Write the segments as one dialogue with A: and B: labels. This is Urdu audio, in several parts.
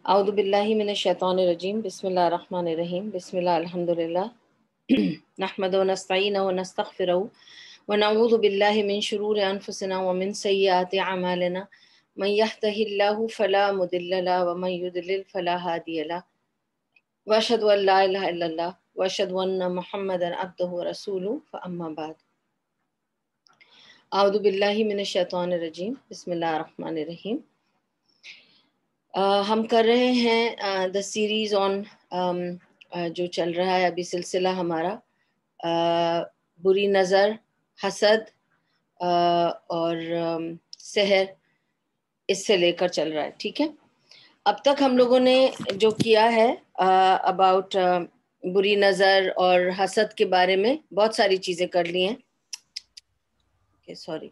A: اعوذ باللہ من الشیطان الرجیم بسم اللہ الرحمن الرحیم بسم اللہ الحمدللہ نحمد و نستعین و نستغفر و نعوذ باللہ من شرور انفسنا ومن سیئات اعمالنا من یہدہ اللہ فلا مضل له ومن یضلل فلا ہادی له واشهد ان لا الہ الا اللہ واشهد ان محمدا عبدہ ورسولہ فاما بعد اعوذ باللہ من الشیطان الرجیم بسم اللہ الرحمن الرحیم۔ ہم کر رہے ہیں دا سیریز آن جو چل رہا ہے ابھی سلسلہ ہمارا بری نظر، حسد اور سحر، اس سے لے کر چل رہا ہے، ٹھیک ہے۔ اب تک ہم لوگوں نے جو کیا ہے اباؤٹ بری نظر اور حسد کے بارے میں بہت ساری چیزیں کر لی ہیں۔ سوری،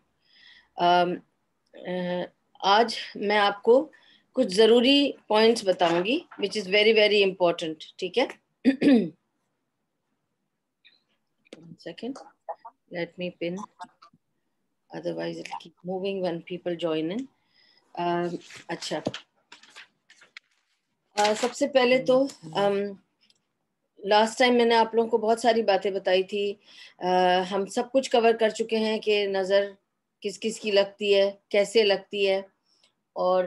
A: آج میں آپ کو کچھ ضروری پوائنٹس بتاؤں گی which is very very important، ٹھیک ہے۔ One second, let me pin, otherwise it'll keep moving when people join in۔ اچھا، سب سے پہلے تو لاسٹ ٹائم میں نے آپ لوگوں کو بہت ساری باتیں بتائی تھی، ہم سب کچھ کور کر چکے ہیں کہ نظر کس کس کی لگتی ہے، کیسے لگتی ہے، اور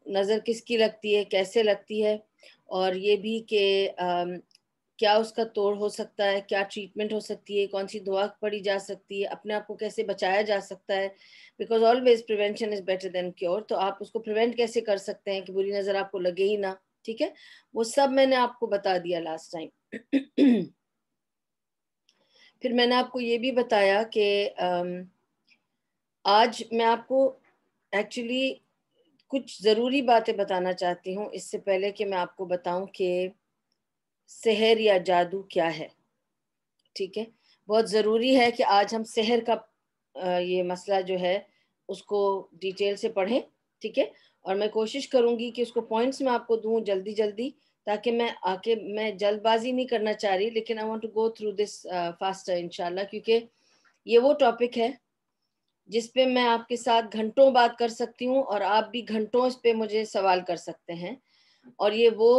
A: نظر کس کی لگتی ہے، کیسے لگتی ہے، اور یہ بھی کہ کیا اس کا توڑ ہو سکتا ہے، کیا ٹریٹمنٹ ہو سکتی ہے، کون سی دعا پڑھی جا سکتی ہے، اپنے آپ کو کیسے بچایا جا سکتا ہے، because always prevention is better than cure. تو آپ اس کو پریونٹ کیسے کر سکتے ہیں کہ بری نظر آپ کو لگے ہی نہ، ٹھیک ہے، وہ سب میں نے آپ کو بتا دیا لاسٹ ٹائم۔ پھر میں نے آپ کو یہ بھی بتایا کہ آج میں آپ کو ایکچولی کچھ ضروری باتیں بتانا چاہتی ہوں اس سے پہلے کہ میں آپ کو بتاؤں کہ سحر یا جادو کیا ہے، ٹھیک ہے۔ بہت ضروری ہے کہ آج ہم سحر کا یہ مسئلہ جو ہے اس کو ڈیٹیل سے پڑھیں، ٹھیک ہے، اور میں کوشش کروں گی کہ اس کو پوائنٹس میں آپ کو دوں جلدی جلدی، تاکہ میں جلد بازی نہیں کرنا چاہ رہی، لیکن I want to go through this faster انشاءاللہ، کیونکہ یہ وہ ٹاپک ہے جس پہ میں آپ کے ساتھ گھنٹوں بات کر سکتی ہوں اور آپ بھی گھنٹوں اس پہ مجھے سوال کر سکتے ہیں، اور یہ وہ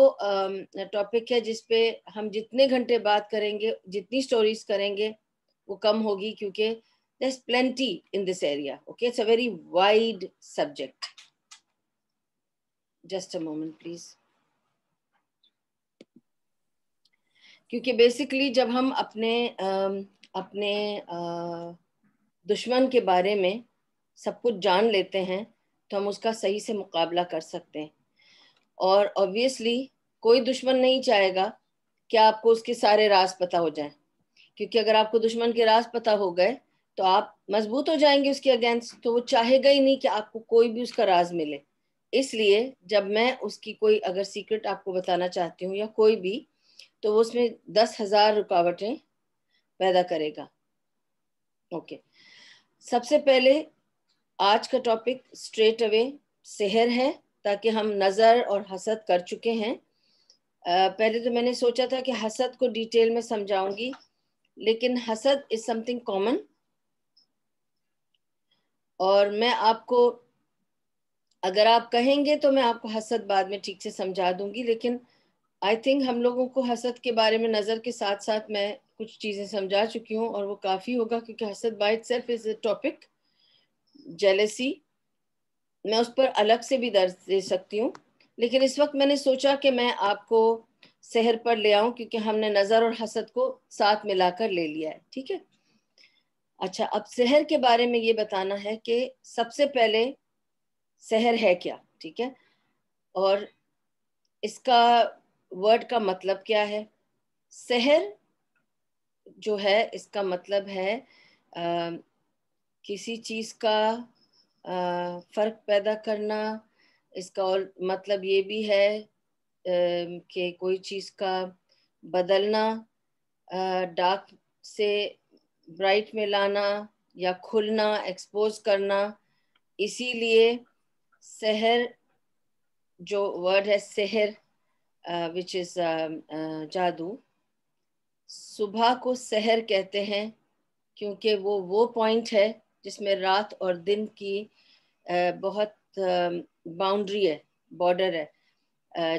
A: ٹاپک ہے جس پہ ہم جتنے گھنٹے بات کریں گے، جتنی سٹوریز کریں گے وہ کم ہوگی، کیونکہ there's plenty in this area, okay, it's a very wide subject۔ just a moment please، کیونکہ بیسیکلی جب ہم اپنے دشمن کے بارے میں سب کچھ جان لیتے ہیں تو ہم اس کا صحیح سے مقابلہ کر سکتے ہیں، اور obviously کوئی دشمن نہیں چاہے گا کہ آپ کو اس کے سارے راز پتہ ہو جائیں، کیونکہ اگر آپ کو دشمن کے راز پتہ ہو گئے تو آپ مضبوط ہو جائیں گے اس کے اگینسٹ، تو وہ چاہے گا ہی نہیں کہ آپ کو کوئی بھی اس کا راز ملے۔ اس لیے جب میں اس کی کوئی اگر سیکرٹ آپ کو بتانا چاہتی ہوں یا کوئی بھی، تو وہ اس میں 10,000 رکاوٹیں پیدا کرے گا۔ اوکے، سب سے پہلے آج کا ٹاپک اسٹریٹ اوے سحر ہے، تاکہ ہم نظر اور حسد کر چکے ہیں۔ پہلے تو میں نے سوچا تھا کہ حسد کو ڈیٹیل میں سمجھاؤں گی، لیکن حسد از سم تھنگ کامن، اور میں آپ کو اگر آپ کہیں گے تو میں آپ کو حسد بعد میں ٹھیک سے سمجھا دوں گی، لیکن آئی تھنک ہم لوگوں کو حسد کے بارے میں نظر کے ساتھ ساتھ میں کچھ چیزیں سمجھا چکی ہوں، اور وہ کافی ہوگا، کیونکہ حسد by it self is a topic. Jealousy میں اس پر الگ سے بھی درس دے سکتی ہوں، لیکن اس وقت میں نے سوچا کہ میں آپ کو سحر پر لے آؤں، کیونکہ ہم نے نظر اور حسد کو ساتھ ملا کر لے لیا ہے، ٹھیک ہے۔ اچھا، اب سحر کے بارے میں یہ بتانا ہے کہ سب سے پہلے سحر ہے کیا، ٹھیک ہے، اور اس کا ورڈ کا مطلب کیا ہے۔ سحر جو ہے اس کا مطلب ہے کسی چیز کا فرق پیدا کرنا، اس کا اور مطلب یہ بھی ہے کہ کوئی چیز کا بدلنا، ڈارک سے برائٹ میں لانا یا کھلنا، ایکسپوز کرنا۔ اسی لیے سحر جو ورڈ ہے سحر which is جادو، صبح کو سحر کہتے ہیں، کیونکہ وہ پوائنٹ ہے جس میں رات اور دن کی بہت باؤنڈری ہے، بارڈر ہے.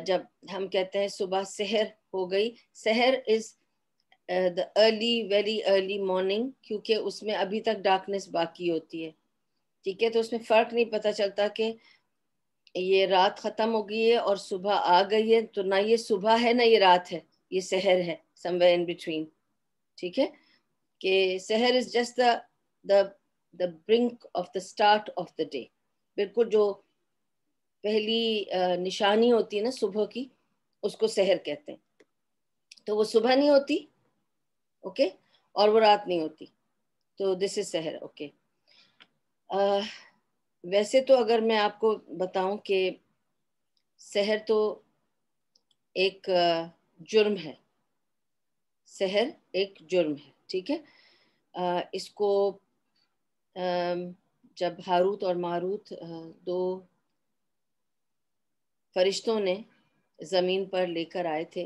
A: جب ہم کہتے ہیں صبح سحر ہو گئی، سحر از the early very early morning، کیونکہ اس میں ابھی تک ڈارکنیس باقی ہوتی ہے. ٹھیک ہے، تو اس میں فرق نہیں پتہ چلتا کہ یہ رات ختم ہو گئی ہے اور صبح آ گئی ہے، تو نہ یہ صبح ہے نہ یہ رات ہے، یہ سحر ہے somewhere in between. ٹھیک ہے کہ سحر is just the brink of the start of the day. بالکل جو پہلی نشانی ہوتی ہے نا صبح کی، اس کو سحر کہتے ہیں. تو وہ صبح نہیں ہوتی، اوکے، اور وہ رات نہیں ہوتی، تو دس از سحر. اوکے، ویسے تو اگر میں آپ کو بتاؤں کہ سحر تو ایک جرم ہے، سحر ایک جرم ہے. ٹھیک ہے، اس کو جب ہاروت اور ماروت دو فرشتوں نے زمین پر لے کر آئے تھے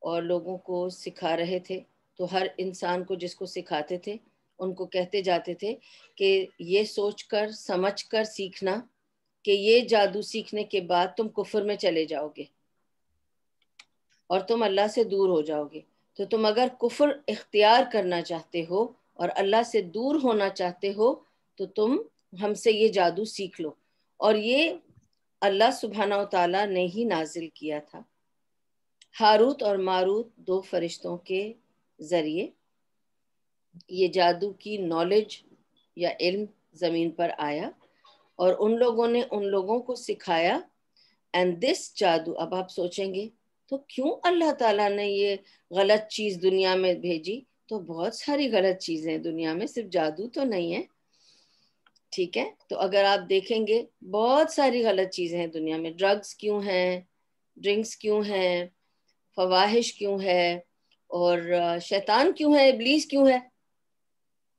A: اور لوگوں کو سکھا رہے تھے، تو ہر انسان کو جس کو سکھاتے تھے ان کو کہتے جاتے تھے کہ یہ سوچ کر سمجھ کر سیکھنا کہ یہ جادو سیکھنے کے بعد تم کفر میں چلے جاؤ گے اور تم اللہ سے دور ہو جاؤ گے. تو تم اگر کفر اختیار کرنا چاہتے ہو اور اللہ سے دور ہونا چاہتے ہو تو تم ہم سے یہ جادو سیکھ لو. اور یہ اللہ سبحانہ و تعالیٰ نے ہی نازل کیا تھا ہاروت اور ماروت دو فرشتوں کے ذریعے. یہ جادو کی نالج یا علم زمین پر آیا اور ان لوگوں نے ان لوگوں کو سکھایا. اینڈ دس جادو، اب آپ سوچیں گے تو کیوں اللہ تعالیٰ نے یہ غلط چیز دنیا میں بھیجی؟ تو بہت ساری غلط چیزیں دنیا میں، صرف جادو تو نہیں ہے. ٹھیک ہے، تو اگر آپ دیکھیں گے بہت ساری غلط چیزیں ہیں دنیا میں. ڈرگز کیوں ہیں، ڈرنکس کیوں ہیں، فواہش کیوں ہے، اور شیطان کیوں ہے، ابلیس کیوں ہے.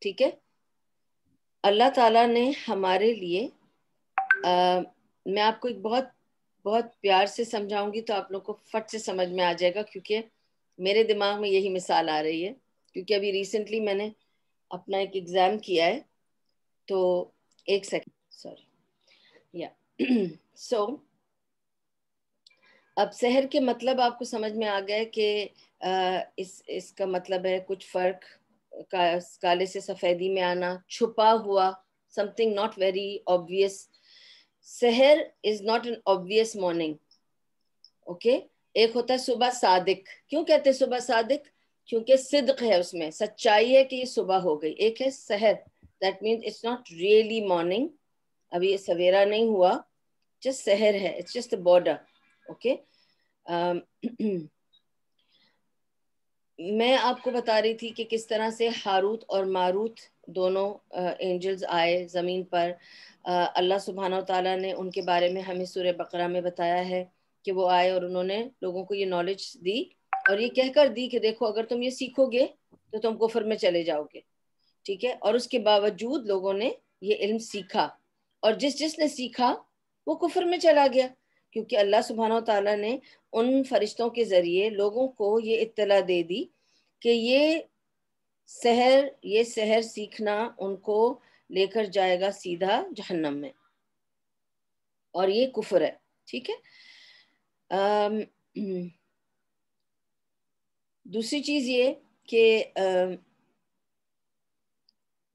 A: ٹھیک ہے، اللہ تعالیٰ نے ہمارے لیے میں آپ کو ایک بہت پیار سے سمجھاؤں گی تو آپ لوگ کو فٹ سے سمجھ میں آ جائے گا، کیونکہ میرے دماغ میں یہی مثال آ رہی ہے. کیونکہ ابھی ریسنٹلی میں نے اپنا ایک ایگزام کیا ہے، تو ایک سیکنڈ، سوری، سو اب سحر کے مطلب آپ کو سمجھ میں آ گیا کہ اس کا مطلب ہے کچھ فرق، کالے سے سفیدی میں آنا، چھپا ہوا، something not very obvious. Sehar is not an obvious morning. Okay, ایک ہوتا ہے صبح صادق. کیوں کہتے ہیں صبح صادق؟ کیونکہ صدق ہے اس میں، سچائی ہے کہ یہ صبح ہو گئی. ایک ہے سحر، that means it's not really morning، ابھی یہ سویرا نہیں ہوا، just سحر ہے، it's just a border. Okay, میں آپ کو بتا رہی تھی کہ کس طرح سے ہاروت اور ماروت دونوں اینجلز آئے زمین پر. اللہ سبحانہ و تعالیٰ نے ان کے بارے میں ہمیں سورہ بقرہ میں بتایا ہے کہ وہ آئے اور انہوں نے لوگوں کو یہ نالج دی اور یہ کہہ کر دی کہ دیکھو اگر تم یہ سیکھو گے تو تم کفر میں چلے جاؤ گے. ٹھیک ہے، اور اس کے باوجود لوگوں نے یہ علم سیکھا، اور جس نے سیکھا وہ کفر میں چلا گیا، کیونکہ اللہ سبحانہ و تعالیٰ نے ان فرشتوں کے ذریعے لوگوں کو یہ اطلاع دے دی کہ یہ سحر سیکھنا ان کو لے کر جائے گا سیدھا جہنم میں، اور یہ کفر ہے. ٹھیک ہے، دوسری چیز یہ کہ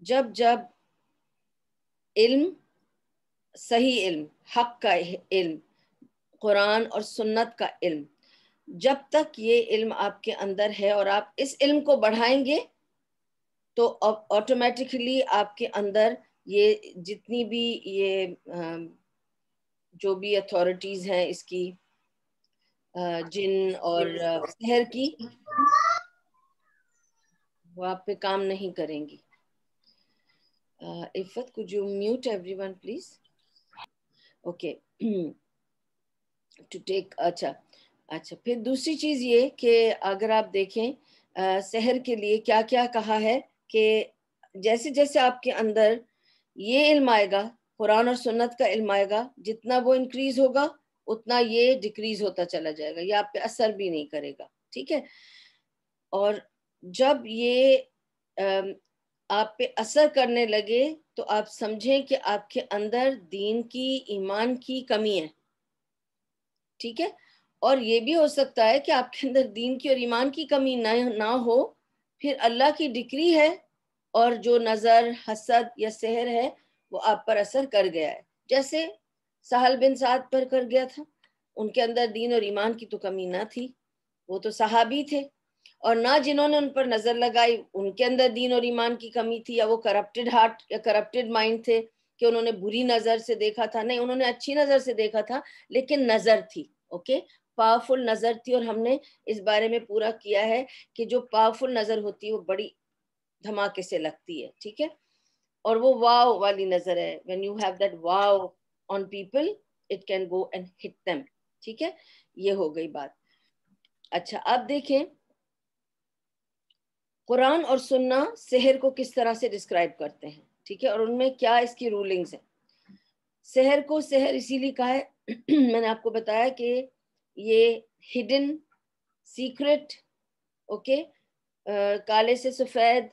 A: جب علم، صحیح علم، حق کا علم، قرآن اور سنت کا علم، جب تک یہ علم آپ کے اندر ہے اور آپ اس علم کو بڑھائیں گے تو آٹومیٹکلی آپ کے اندر یہ جتنی بھی یہ جو بھی اتھارٹیز ہیں اس کی، جن اور سحر کی، وہ آپ پہ کام نہیں کریں گی. Iffat could you mute everyone please؟ Okay, to take. اچھا پھر دوسری چیز یہ کہ اگر آپ دیکھیں سحر کے لیے کیا کیا کہا ہے کہ جیسے جیسے آپ کے اندر یہ علم آئے گا، قرآن اور سنت کا علم آئے گا، جتنا وہ انکریز ہوگا اتنا یہ ڈیکریز ہوتا چلا جائے گا، یہ آپ پہ اثر بھی نہیں کرے گا. ٹھیک ہے، اور جب یہ آپ پہ اثر کرنے لگے تو آپ سمجھیں کہ آپ کے اندر دین کی ایمان کی کمی ہے، ٹھیک ہے. اور یہ بھی ہو سکتا ہے کہ آپ کے اندر دین کی اور ایمان کی کمی نہ ہو، پھر اللہ کی ڈگری ہے اور جو نظر، حسد یا سحر ہے وہ آپ پر اثر کر گیا ہے، جیسے سہل بن سعد پر کر گیا تھا. ان کے اندر دین اور ایمان کی تو کمی نہ تھی، وہ تو صحابی تھے، اور نہ جنہوں نے ان پر نظر لگائی ان کے اندر دین اور ایمان کی کمی تھی، یا وہ کرپٹڈ ہارٹ یا کرپٹڈ مائنڈ تھے کہ انہوں نے بری نظر سے دیکھا تھا. نہیں، انہوں نے اچھی نظر سے دیکھا تھا، لیکن نظر تھی. اوکے، پاورفل نظر تھی. اور ہم نے اس بارے میں پورا کیا ہے کہ جو پاورفل نظر ہوتی ہے وہ بڑی دھماکے سے لگتی ہے، ٹھیک ہے. اور وہ واو والی نظر ہے. when you have that wow on people it can go and hit them. ٹھیک ہے، یہ ہو گئی بات. اچھا، اب دیکھیں قرآن اور سننا سحر کو کس طرح سے ڈسکرائب کرتے ہیں، ٹھیک ہے، اور ان میں کیا اس کی رولنگز ہیں. سحر کو سحر اسی لیے کہا ہے میں نے آپ کو بتایا کہ یہ ہڈن سیکرٹ، اوکے، کالے سے سفید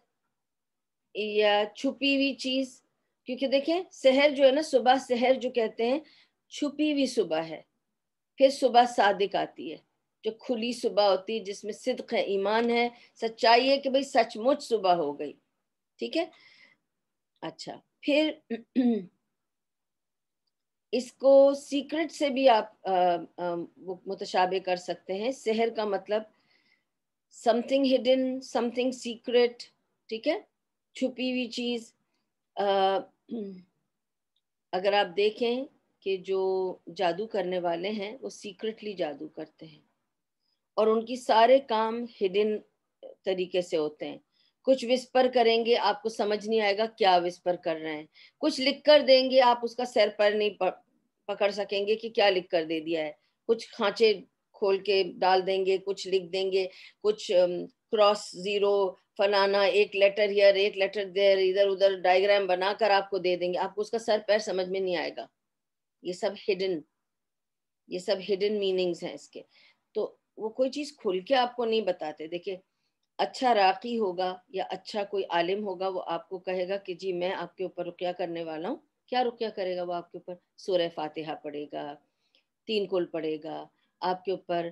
A: یا چھپی ہوئی چیز. کیونکہ دیکھیں سحر جو ہے نا، صبح سحر جو کہتے ہیں چھپی ہوئی صبح ہے. پھر صبح صادق آتی ہے جو کھلی صبح ہوتی ہے، جس میں صدق ہے، ایمان ہے، سچائی ہے کہ بھئی سچ مچ صبح ہو گئی. ٹھیک ہے. اچھا، پھر اس کو سیکرٹ سے بھی آپ متشابہ کر سکتے ہیں. سحر کا مطلب some thing hidden, some thing secret, ٹھیک ہے، چھپی ہوئی چیز. اگر آپ دیکھیں کہ جو جادو کرنے والے ہیں وہ سیکرٹلی جادو کرتے ہیں، اور ان کی سارے کام ہڈن طریقے سے ہوتے ہیں. کچھ وسپر کریں گے، آپ کو سمجھ نہیں آئے گا کیا وسپر کر رہے ہیں. کچھ لکھ کر دیں گے، آپ اس کا سر پر نہیں پکڑ سکیں گے کہ کیا لکھ کر دے دیا ہے. کچھ کھانچے کھول کے ڈال دیں گے، کچھ لکھ دیں گے، کچھ کراس زیرو فلانا، ایک لیٹر ہیئر ایک لیٹر دیر، ادھر ادھر ڈائیگرام بنا کر آپ کو دے دیں گے. آپ کو اس کا سر پیر سمجھ میں نہیں آئے گا. یہ سب ہڈن میننگز ہیں اس کے. تو وہ کوئی چیز کھل کے آپ کو نہیں بتاتے. دیکھیں اچھا راقی ہوگا یا اچھا کوئی عالم ہوگا، وہ آپ کو کہے گا کہ جی میں آپ کے اوپر رقیہ کرنے والا ہوں. کیا رقیہ کرے گا وہ آپ کے اوپر؟ سورہ فاتحہ پڑھے گا، 3 کل پڑھے گا، آپ کے اوپر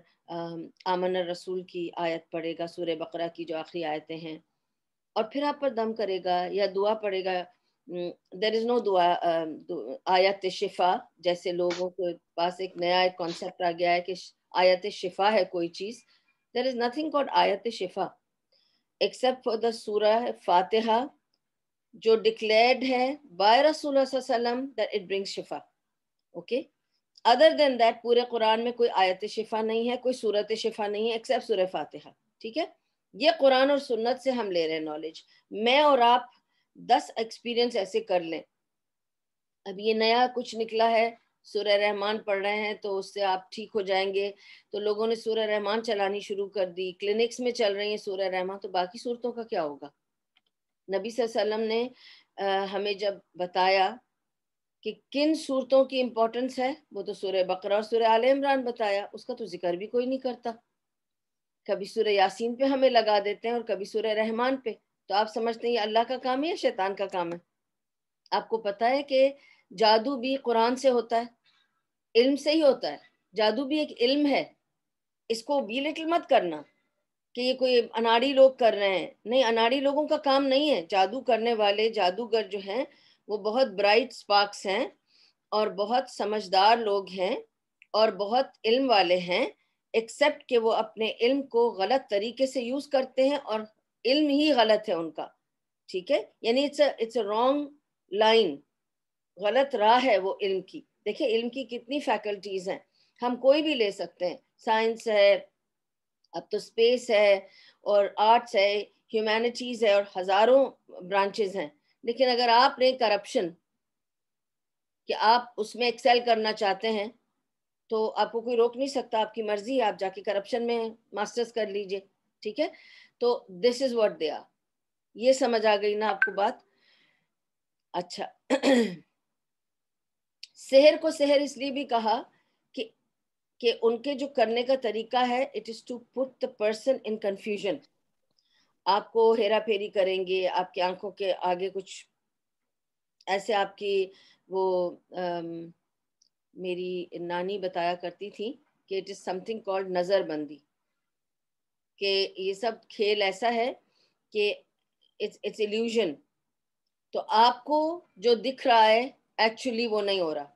A: آمن الرسول کی آیت پڑھے گا، سورہ بقرہ کی جو آخری آیتیں ہیں، اور پھر آپ پر دم کرے گا یا دعا پڑھے گا. دیر از نو دعا آیت شفا، جیسے لوگوں کے پاس ایک نیا ایک کانسیپٹ آ گیا ہے کہ آیت شفا ہے کوئی چیز. دیر از نتھنگ کالڈ آیت شفا ایکسپٹ فار دا سورہ فاتحہ جو ڈکلیئرڈ ہے بائی رسول اللہ صلی اللہ علیہ وسلم that it brings شفا. اوکے، ادر دین دیٹ پورے قرآن میں کوئی آیت شفا نہیں ہے، کوئی صورت شفا نہیں ہے ایکسپٹ سورہ فاتحہ. ٹھیک ہے، یہ قرآن اور سنت سے ہم لے رہے ہیں نالج. میں اور آپ 10 ایکسپیرینس ایسے کر لیں. اب یہ نیا کچھ نکلا ہے، سورہ رحمان پڑھ رہے ہیں تو اس سے آپ ٹھیک ہو جائیں گے، تو لوگوں نے سورہ رحمان چلانی شروع کر دی، کلینکس میں چل رہی ہیں سورہ رحمان، تو باقی صورتوں کا کیا ہوگا؟ نبی صلی اللہ علیہ وسلم نے ہمیں جب بتایا کہ کن صورتوں کی امپورٹنس ہے، وہ تو سورہ بقرہ اور سورہ آل عمران بتایا، اس کا تو ذکر بھی کوئی نہیں کرتا. کبھی سورہ یاسین پہ ہمیں لگا دیتے ہیں اور کبھی سورہ رحمان پہ. تو آپ سمجھتے ہیں یہ اللہ کا کام ہے یا شیطان کا کام ہے؟ آپ کو پتا ہے کہ جادو بھی قرآن سے ہوتا ہے، علم سے ہی ہوتا ہے. جادو بھی ایک علم ہے، اس کو بھی لٹل مت کرنا کہ یہ کوئی اناڑی لوگ کر رہے ہیں. نہیں، اناڑی لوگوں کا کام نہیں ہے. جادو کرنے والے جادوگر جو ہیں وہ بہت برائٹ سپارکس ہیں اور بہت سمجھدار لوگ ہیں اور بہت علم والے ہیں، ایکسپٹ کہ وہ اپنے علم کو غلط طریقے سے یوز کرتے ہیں اور علم ہی غلط ہے ان کا. ٹھیک ہے، یعنی اٹس اے رانگ لائن، غلط راہ ہے وہ علم کی. دیکھیں علم کی کتنی فیکلٹیز ہیں، ہم کوئی بھی لے سکتے ہیں. سائنس ہے، اب تو اسپیس ہے، اور آرٹس ہے، ہیومینٹیز ہے، اور ہزاروں برانچز ہیں. لیکن اگر آپ نے کرپشن کہ آپ اس میں ایکسیل کرنا چاہتے ہیں تو آپ کو کوئی روک نہیں سکتا، آپ کی مرضی ہے، آپ جا کے کرپشن میں ماسٹرز کر لیجئے. ٹھیک ہے، تو دس از واٹ دے آر. یہ سمجھ آ گئی نا آپ کو بات؟ اچھا سحر کو سحر اس لیے بھی کہا کہ ان کے جو کرنے کا طریقہ ہے it is to put the person in confusion. آپ کو ہیرا پھیری کریں گے، آپ کی آنکھوں کے آگے کچھ ایسے آپ کی وہ میری نانی بتایا کرتی تھی کہ it is some thing called نظر بندی، کہ یہ سب کھیل ایسا ہے کہ اٹس ایلیوژن، تو آپ کو جو دکھ رہا ہے ایکچولی وہ نہیں ہو رہا.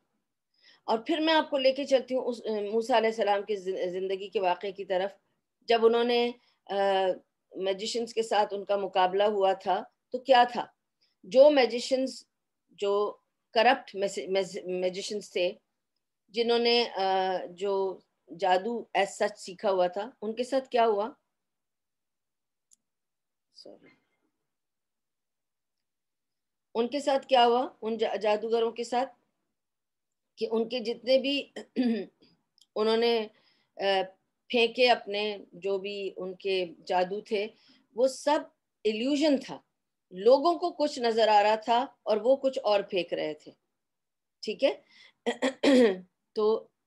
A: اور پھر میں آپ کو لے کے چلتی ہوں اس موسیٰ علیہ السلام کی زندگی کے واقعے کی طرف. جب انہوں نے میجیشنز کے ساتھ ان کا مقابلہ ہوا تھا تو کیا تھا، جو میجیشنز جو کرپٹ میجیشنز تھے، جنہوں نے جو جادو ایز سچ سیکھا ہوا تھا، ان کے ساتھ کیا ہوا؟ ان کے ساتھ کیا ہوا، ان جادوگروں کے ساتھ، کہ ان کے جتنے بھی انہوں نے پھینکے اپنے جو بھی ان کے جادو تھے، وہ سب ایلیوژن تھا. لوگوں کو کچھ نظر آ رہا تھا اور وہ کچھ اور پھینک رہے تھے. ٹھیک ہے. تو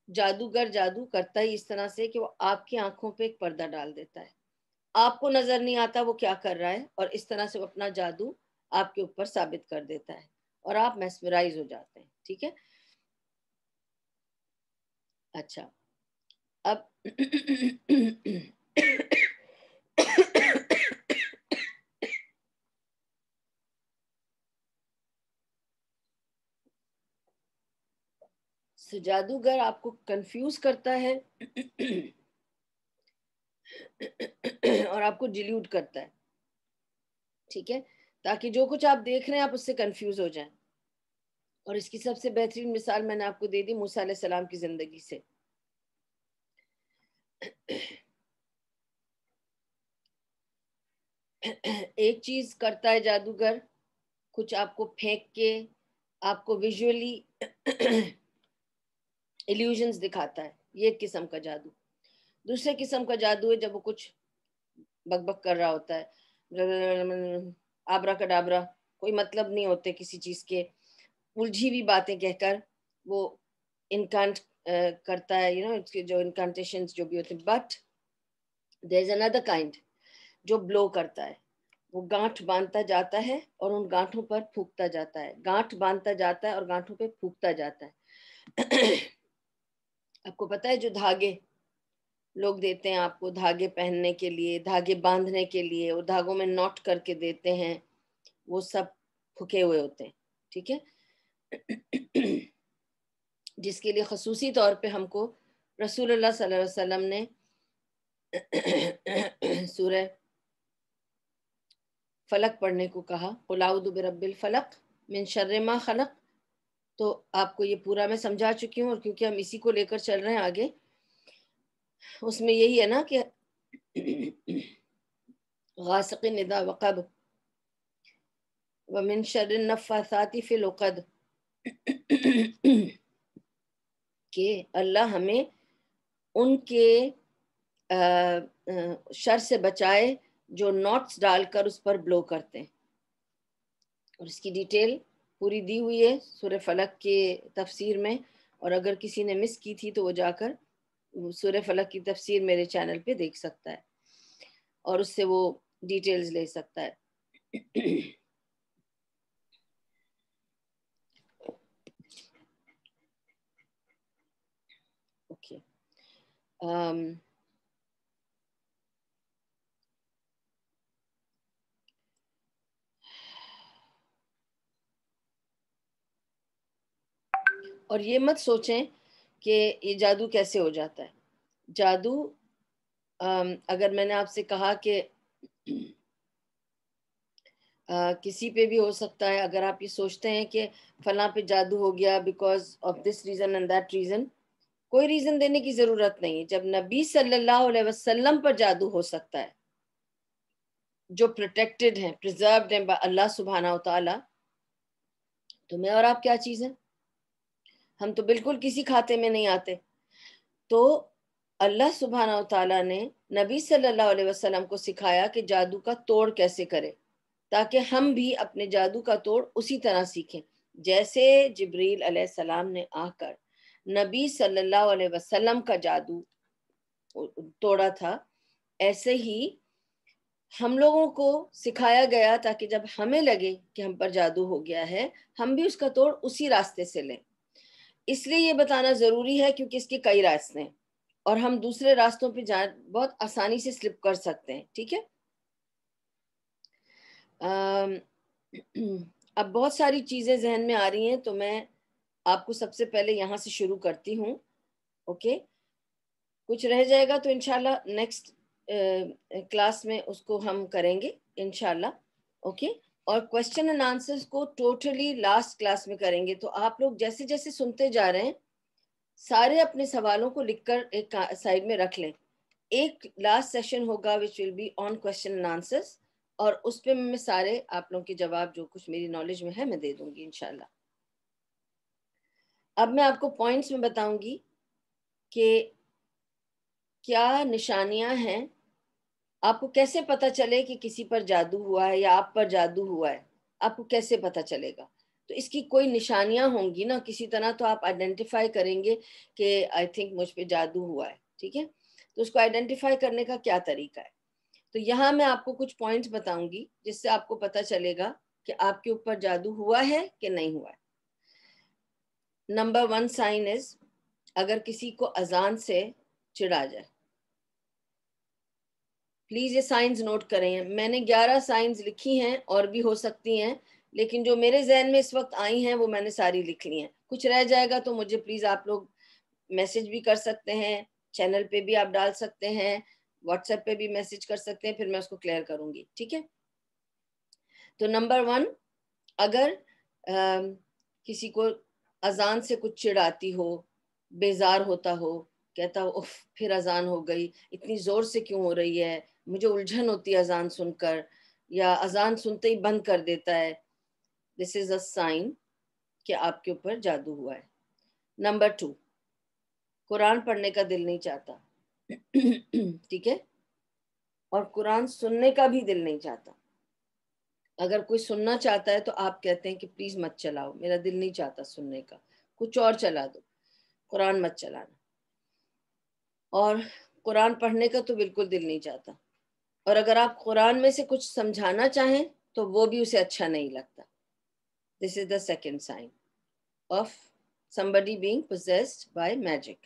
A: جادوگر جادو کرتا ہی اس طرح سے کہ وہ آپ کی آنکھوں پہ ایک پردہ ڈال دیتا ہے، آپ کو نظر نہیں آتا وہ کیا کر رہا ہے، اور اس طرح سے وہ اپنا جادو آپ کے اوپر ثابت کر دیتا ہے اور آپ میسمرائز ہو جاتے ہیں. ٹھیک ہے. اچھا، اب جادوگر آپ کو کنفیوز کرتا ہے اور آپ کو ڈیلیوٹ کرتا ہے. ٹھیک ہے، تاکہ جو کچھ آپ دیکھ رہے ہیں آپ اس سے کنفیوز ہو جائیں. اور اس کی سب سے بہترین مثال میں نے آپ کو دے دی موسیٰ علیہ السلام کی زندگی سے. ایک چیز کرتا ہے جادوگر، کچھ آپ کو پھینک کے آپ کو ویژولی ایلیوژنز دکھاتا ہے، یہ ایک قسم کا جادو. دوسرے قسم کا جادو ہے جب وہ کچھ بک بک کر رہا ہوتا ہے، آبرا کڈابرا، کوئی مطلب نہیں ہوتے کسی چیز کے، الجھی ہوئی باتیں کہہ کر وہ انکانٹ کرتا ہے، اس کے جو انکانٹیشنز جو بھی ہوتے ہیں. But there is another kind جو بلو کرتا ہے، وہ گانٹھ باندھتا جاتا ہے اور ان گانٹھوں پر پھونکتا جاتا ہے، گانٹھ باندھتا جاتا ہے اور گانٹھوں پہ پھونکتا جاتا ہے. آپ کو پتا ہے جو دھاگے لوگ دیتے ہیں آپ کو، دھاگے پہننے کے لیے، دھاگے باندھنے کے لیے، اور دھاگوں میں نوٹ کر کے دیتے ہیں، وہ سب پھکے ہوئے ہوتے ہیں. ٹھیک ہے. جس کے لیے خصوصی طور پہ ہم کو رسول اللہ صلی اللہ علیہ وسلم نے سورہ فلق پڑھنے کو کہا، قل اعوذ برب الفلق من شر ما خلق. تو آپ کو یہ پورا میں سمجھا چکی ہوں، اور کیونکہ ہم اسی کو لے کر چل رہے ہیں آگے، اس میں یہی ہے نا کہ غاسق اذا وقب ومن شر النفاثات فی العقد، کہ اللہ ہمیں ان کے شر سے بچائے جو نوٹس ڈال کر اس پر بلو کرتے ہیں. اور اس کی ڈیٹیل پوری دی ہوئی ہے سورہ فلق کے تفسیر میں، اور اگر کسی نے مس کی تھی تو وہ جا کر سورہ فلق کی تفسیر میرے چینل پہ دیکھ سکتا ہے اور اس سے وہ ڈیٹیلز لے سکتا ہے. اوکے. اور یہ مت سوچیں کہ یہ جادو کیسے ہو جاتا ہے. جادو اگر میں نے آپ سے کہا کہ کسی پہ بھی ہو سکتا ہے، اگر آپ یہ سوچتے ہیں کہ فلاں پہ جادو ہو گیا because of this reason and that reason, کوئی ریزن دینے کی ضرورت نہیں. جب نبی صلی اللہ علیہ وسلم پر جادو ہو سکتا ہے، جو پروٹیکٹڈ ہیں، پریزروڈ ہیں اللہ سبحانہ و تعالی، تو میں اور آپ کیا چیز ہیں؟ ہم تو بالکل کسی کھاتے میں نہیں آتے. تو اللہ سبحانہ و تعالیٰ نے نبی صلی اللہ علیہ وسلم کو سکھایا کہ جادو کا توڑ کیسے کرے، تاکہ ہم بھی اپنے جادو کا توڑ اسی طرح سیکھیں جیسے جبریل علیہ السلام نے آ کر نبی صلی اللہ علیہ وسلم کا جادو توڑا تھا. ایسے ہی ہم لوگوں کو سکھایا گیا تاکہ جب ہمیں لگے کہ ہم پر جادو ہو گیا ہے ہم بھی اس کا توڑ اسی راستے سے لیں. اس لیے یہ بتانا ضروری ہے کیونکہ اس کے کئی راستے ہیں اور ہم دوسرے راستوں پہ بہت آسانی سے سلپ کر سکتے ہیں. ٹھیک ہے. اب بہت ساری چیزیں ذہن میں آ رہی ہیں تو میں آپ کو سب سے پہلے یہاں سے شروع کرتی ہوں. اوکے. کچھ رہ جائے گا تو انشاءاللہ نیکسٹ کلاس میں اس کو ہم کریں گے انشاءاللہ. اوکے. اور کوشچن اینڈ آنسرز کو ٹوٹلی لاسٹ کلاس میں کریں گے. تو آپ لوگ جیسے جیسے سنتے جا رہے ہیں سارے اپنے سوالوں کو لکھ کر ایک سائڈ میں رکھ لیں. ایک لاسٹ سیشن ہوگا which will be on question and answers اور اس پہ میں سارے آپ لوگوں کے جواب جو کچھ میری نالج میں ہے میں دے دوں گی انشاءاللہ. اب میں آپ کو پوائنٹس میں بتاؤں گی کہ کیا نشانیاں ہیں. آپ کو کیسے پتا چلے کہ کسی پر جادو ہوا ہے یا آپ پر جادو ہوا ہے, آپ کو کیسے پتا چلے گا؟ تو اس کی کوئی نشانیاں ہوں گی نا کسی طرح, تو آپ آئیڈینٹیفائی کریں گے کہ آئی تھنک مجھ پہ جادو ہوا ہے. ٹھیک ہے. تو اس کو آئیڈینٹیفائی کرنے کا کیا طریقہ ہے؟ تو یہاں میں آپ کو کچھ پوائنٹس بتاؤں گی جس سے آپ کو پتا چلے گا کہ آپ کے اوپر جادو ہوا ہے کہ نہیں ہوا ہے. نمبر 1 سائن از اگر کسی کو اذان سے چڑھا جائے. پلیز یہ سائنز نوٹ کریں. میں نے 11 سائنز لکھی ہیں اور بھی ہو سکتی ہیں لیکن جو میرے ذہن میں اس وقت آئی ہیں وہ میں نے ساری لکھ لی ہیں. کچھ رہ جائے گا تو مجھے پلیز آپ لوگ میسج بھی کر سکتے ہیں, چینل پہ بھی آپ ڈال سکتے ہیں, واٹس ایپ پہ بھی میسج کر سکتے ہیں, پھر میں اس کو کلیئر کروں گی. ٹھیک ہے. تو نمبر 1 اگر کسی کو اذان سے کچھ چڑ آتی ہو, بیزار ہوتا ہو, کہتا ہو اف پھر اذان ہو گئی, اتنی زور سے کیوں ہو رہی ہے, مجھے الجھن ہوتی ہے اذان سن کر, یا اذان سنتے ہی بند کر دیتا ہے, دس از اے سائن کہ آپ کے اوپر جادو ہوا ہے. نمبر 2 قرآن پڑھنے کا دل نہیں چاہتا. ٹھیک ہے. اور قرآن سننے کا بھی دل نہیں چاہتا. اگر کوئی سننا چاہتا ہے تو آپ کہتے ہیں کہ پلیز مت چلاؤ, میرا دل نہیں چاہتا سننے کا, کچھ اور چلا دو, قرآن مت چلانا. اور قرآن پڑھنے کا تو بالکل دل نہیں چاہتا. اور اگر آپ قرآن میں سے کچھ سمجھانا چاہیں تو وہ بھی اسے اچھا نہیں لگتا. This is the second sign of somebody being possessed by magic.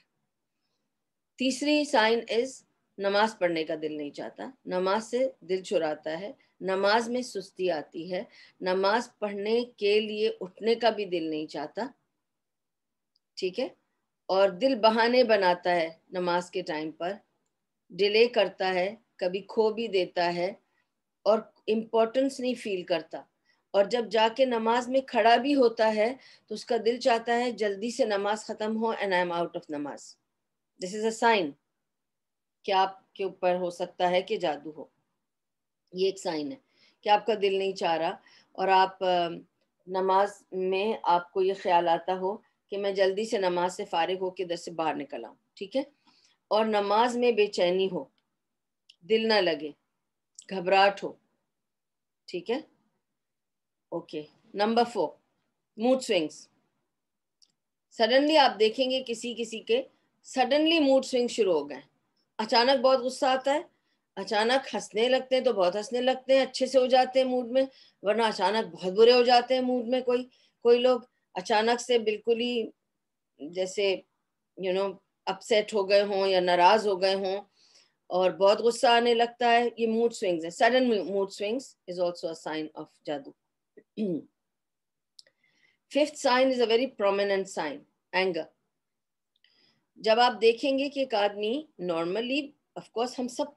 A: تیسری سائن از نماز پڑھنے کا دل نہیں چاہتا, نماز سے دل چراتا ہے, نماز میں سستی آتی ہے, نماز پڑھنے کے لیے اٹھنے کا بھی دل نہیں چاہتا. ٹھیک ہے. اور دل بہانے بناتا ہے نماز کے ٹائم پر, ڈیلے کرتا ہے, کبھی کھو بھی دیتا ہے, اور امپورٹنس نہیں فیل کرتا. اور جب جا کے نماز میں کھڑا بھی ہوتا ہے تو اس کا دل چاہتا ہے جلدی سے نماز ختم ہو and I am out of نماز. This is a sign کہ آپ کے اوپر ہو سکتا ہے کہ جادو ہو. یہ ایک سائن ہے کہ آپ کا دل نہیں چاہ رہا اور آپ نماز میں آپ کو یہ خیال آتا ہو کہ میں جلدی سے نماز سے فارغ ہو کے در سے باہر نکل آؤں. ٹھیک ہے. اور نماز میں بے چینی ہو, دل نہ لگے, گھبراہٹ ہو. ٹھیک ہے. Okay. Number 4 mood swings. Suddenly آپ دیکھیں گے کسی کے سڈنلی موڈ سوئنگ شروع ہو گئے. اچانک بہت غصہ آتا ہے, اچانک ہنسنے لگتے ہیں تو بہت ہنسنے لگتے ہیں, اچھے سے ہو جاتے ہیں موڈ میں, ورنہ اچانک بہت برے ہو جاتے ہیں موڈ میں. کوئی لوگ اچانک سے بالکل ہی جیسے اپسیٹ ہو گئے ہوں یا ناراض ہو گئے ہوں اور بہت غصہ آنے لگتا ہے. یہ موڈ سوئنگز ہیں. Sudden mood swings is also a sign of جادو. Fifth sign is a very prominent sign, anger. جب آپ دیکھیں گے کہ ایک آدمی نارملی آف کورس ہم سب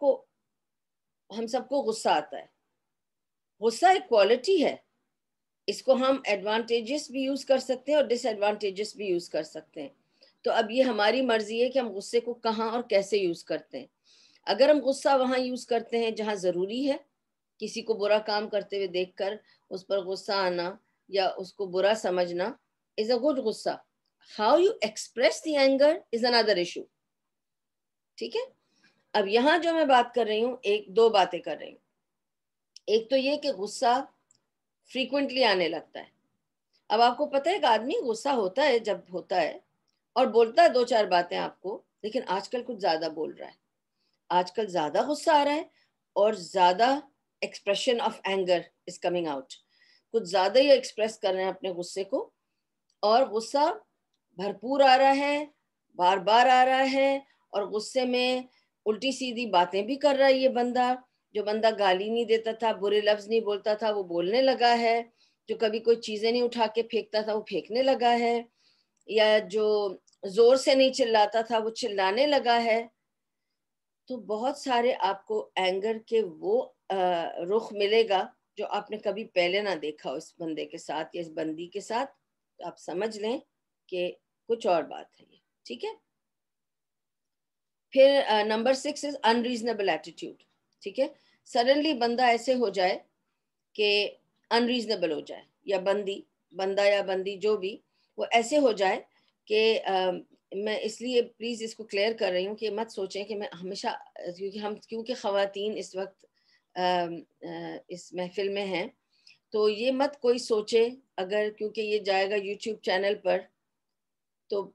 A: کو غصہ آتا ہے. غصہ ایک کوالٹی ہے, اس کو ہم ایڈوانٹیجز بھی یوز کر سکتے ہیں اور ڈس ایڈوانٹیجز بھی یوز کر سکتے ہیں. تو اب یہ ہماری مرضی ہے کہ ہم غصے کو کہاں اور کیسے یوز کرتے ہیں. اگر ہم غصہ وہاں یوز کرتے ہیں جہاں ضروری ہے, کسی کو برا کام کرتے ہوئے دیکھ کر اس پر غصہ آنا یا اس کو برا سمجھنا is a good غصہ. How you express the anger is another issue. ٹھیک ہے. اب یہاں جو میں بات کر رہی ہوں, دو باتیں کر رہی ہوں. ایک تو یہ کہ غصہ فریکوینٹلی آنے لگتا ہے. اب آپ کو پتہ ہے کہ آدمی غصہ ہوتا ہے جب ہوتا ہے اور بولتا ہے 2-4 باتیں آپ کو, لیکن آج کل کچھ زیادہ بول رہا ہے. آج کل زیادہ غصہ آ رہا ہے اور زیادہ expression of anger is coming out. کچھ زیادہ ہی ایکسپریس کر رہے ہیں اپنے غصے کو, اور غصہ بھرپور آ رہا ہے, بار بار آ رہا ہے, اور غصے میں الٹی سیدھی باتیں بھی کر رہا ہے یہ بندہ. جو بندہ گالی نہیں دیتا تھا, برے لفظ نہیں بولتا تھا, وہ بولنے لگا ہے. جو کبھی کوئی چیزیں نہیں اٹھا کے پھینکتا تھا, وہ پھینکنے لگا ہے. یا جو زور سے نہیں چلاتا تھا, وہ چلانے لگا ہے. تو بہت سارے آپ کو اینگر کے وہ رخ ملے گا جو آپ نے کبھی پہلے نہ دیکھا ہو اس بندے کے ساتھ یا اس بندی کے ساتھ. تو آپ سمجھ لیں کہ کچھ اور بات ہے یہ, ٹھیک ہے. پھر نمبر 6 از انریزنیبل ایٹیٹیوڈ. ٹھیک ہے, سڈنلی بندہ ایسے ہو جائے کہ انریزنیبل ہو جائے, یا بندہ یا بندی جو بھی, وہ ایسے ہو جائے کہ میں اس لیے پلیز اس کو کلیئر کر رہی ہوں کہ مت سوچیں کہ میں ہمیشہ, کیونکہ خواتین اس وقت اس محفل میں ہیں, تو یہ مت کوئی سوچے اگر, کیونکہ یہ جائے گا یوٹیوب چینل پر, تو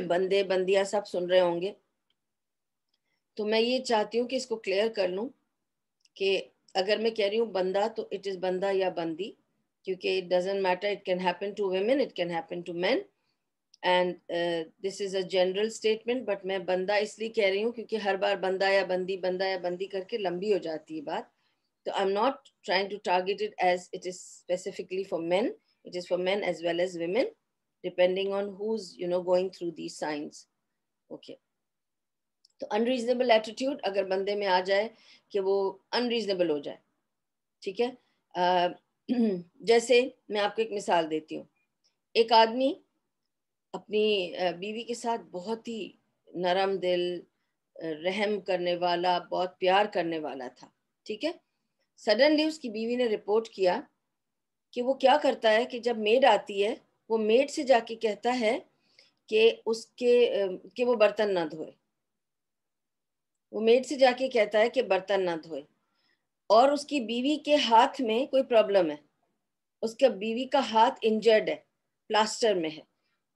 A: بندے بندیاں سب سن رہے ہوں گے. تو میں یہ چاہتی ہوں کہ اس کو کلیئر کر لوں کہ اگر میں کہہ رہی ہوں بندہ, تو اٹ از بندہ یا بندی, کیونکہ it doesn't matter, it can happen to women, it can happen to men, and this is a general statement. But میں بندہ اس لیے کہہ رہی ہوں کیونکہ ہر بار بندہ یا بندی کر کے لمبی ہو جاتی ہے بات. تو I'm not trying to target it as it is specifically for men. It is for men as well as women, depending on who's, going through these signs. Okay. تو unreasonable attitude اگر بندے میں آ جائے کہ وہ unreasonable ہو جائے, ٹھیک ہے. جیسے میں آپ کو ایک مثال دیتی ہوں. ایک آدمی اپنی بیوی کے ساتھ بہت ہی نرم دل, رحم کرنے والا, بہت پیار کرنے والا تھا, ٹھیک ہے. سڈنلی اس کی بیوی نے رپورٹ کیا کہ وہ کیا کرتا ہے کہ جب میڈ آتی ہے, وہ میڈ سے جا کے کہتا ہے کہ وہ برتن نہ دھوئے. وہ میڈ سے جا کے کہتا ہے کہ برتن نہ دھوئے, اور اس کی بیوی کے ہاتھ میں کوئی پرابلم ہے, اس کا بیوی کا ہاتھ انجرڈ ہے, پلاسٹر میں ہے,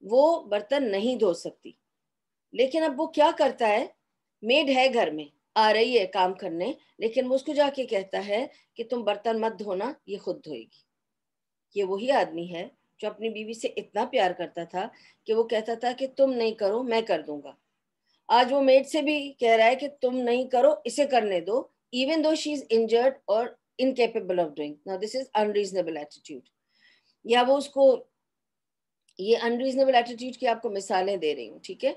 A: وہ برتن نہیں دھو سکتی. لیکن اب وہ کیا کرتا ہے, میڈ ہے گھر میں, آ رہی ہے کام کرنے, لیکن وہ اس کو جا کے کہتا ہے کہ تم برتن مت دھونا, یہ خود دھوئے گی. یہ وہی آدمی ہے جو اپنی بیوی سے اتنا پیار کرتا تھا کہ وہ کہتا تھا کہ تم نہیں کرو, میں کر دوں گا. آج وہ میڈ سے بھی کہہ رہا ہے کہ تم نہیں کرو, اسے کرنے دو, even though she is injured or incapable of doing. Now this is unreasonable attitude. یا وہ اس کو, یہ unreasonable attitude کی آپ کو مثالیں دے رہی ہوں, ٹھیک ہے.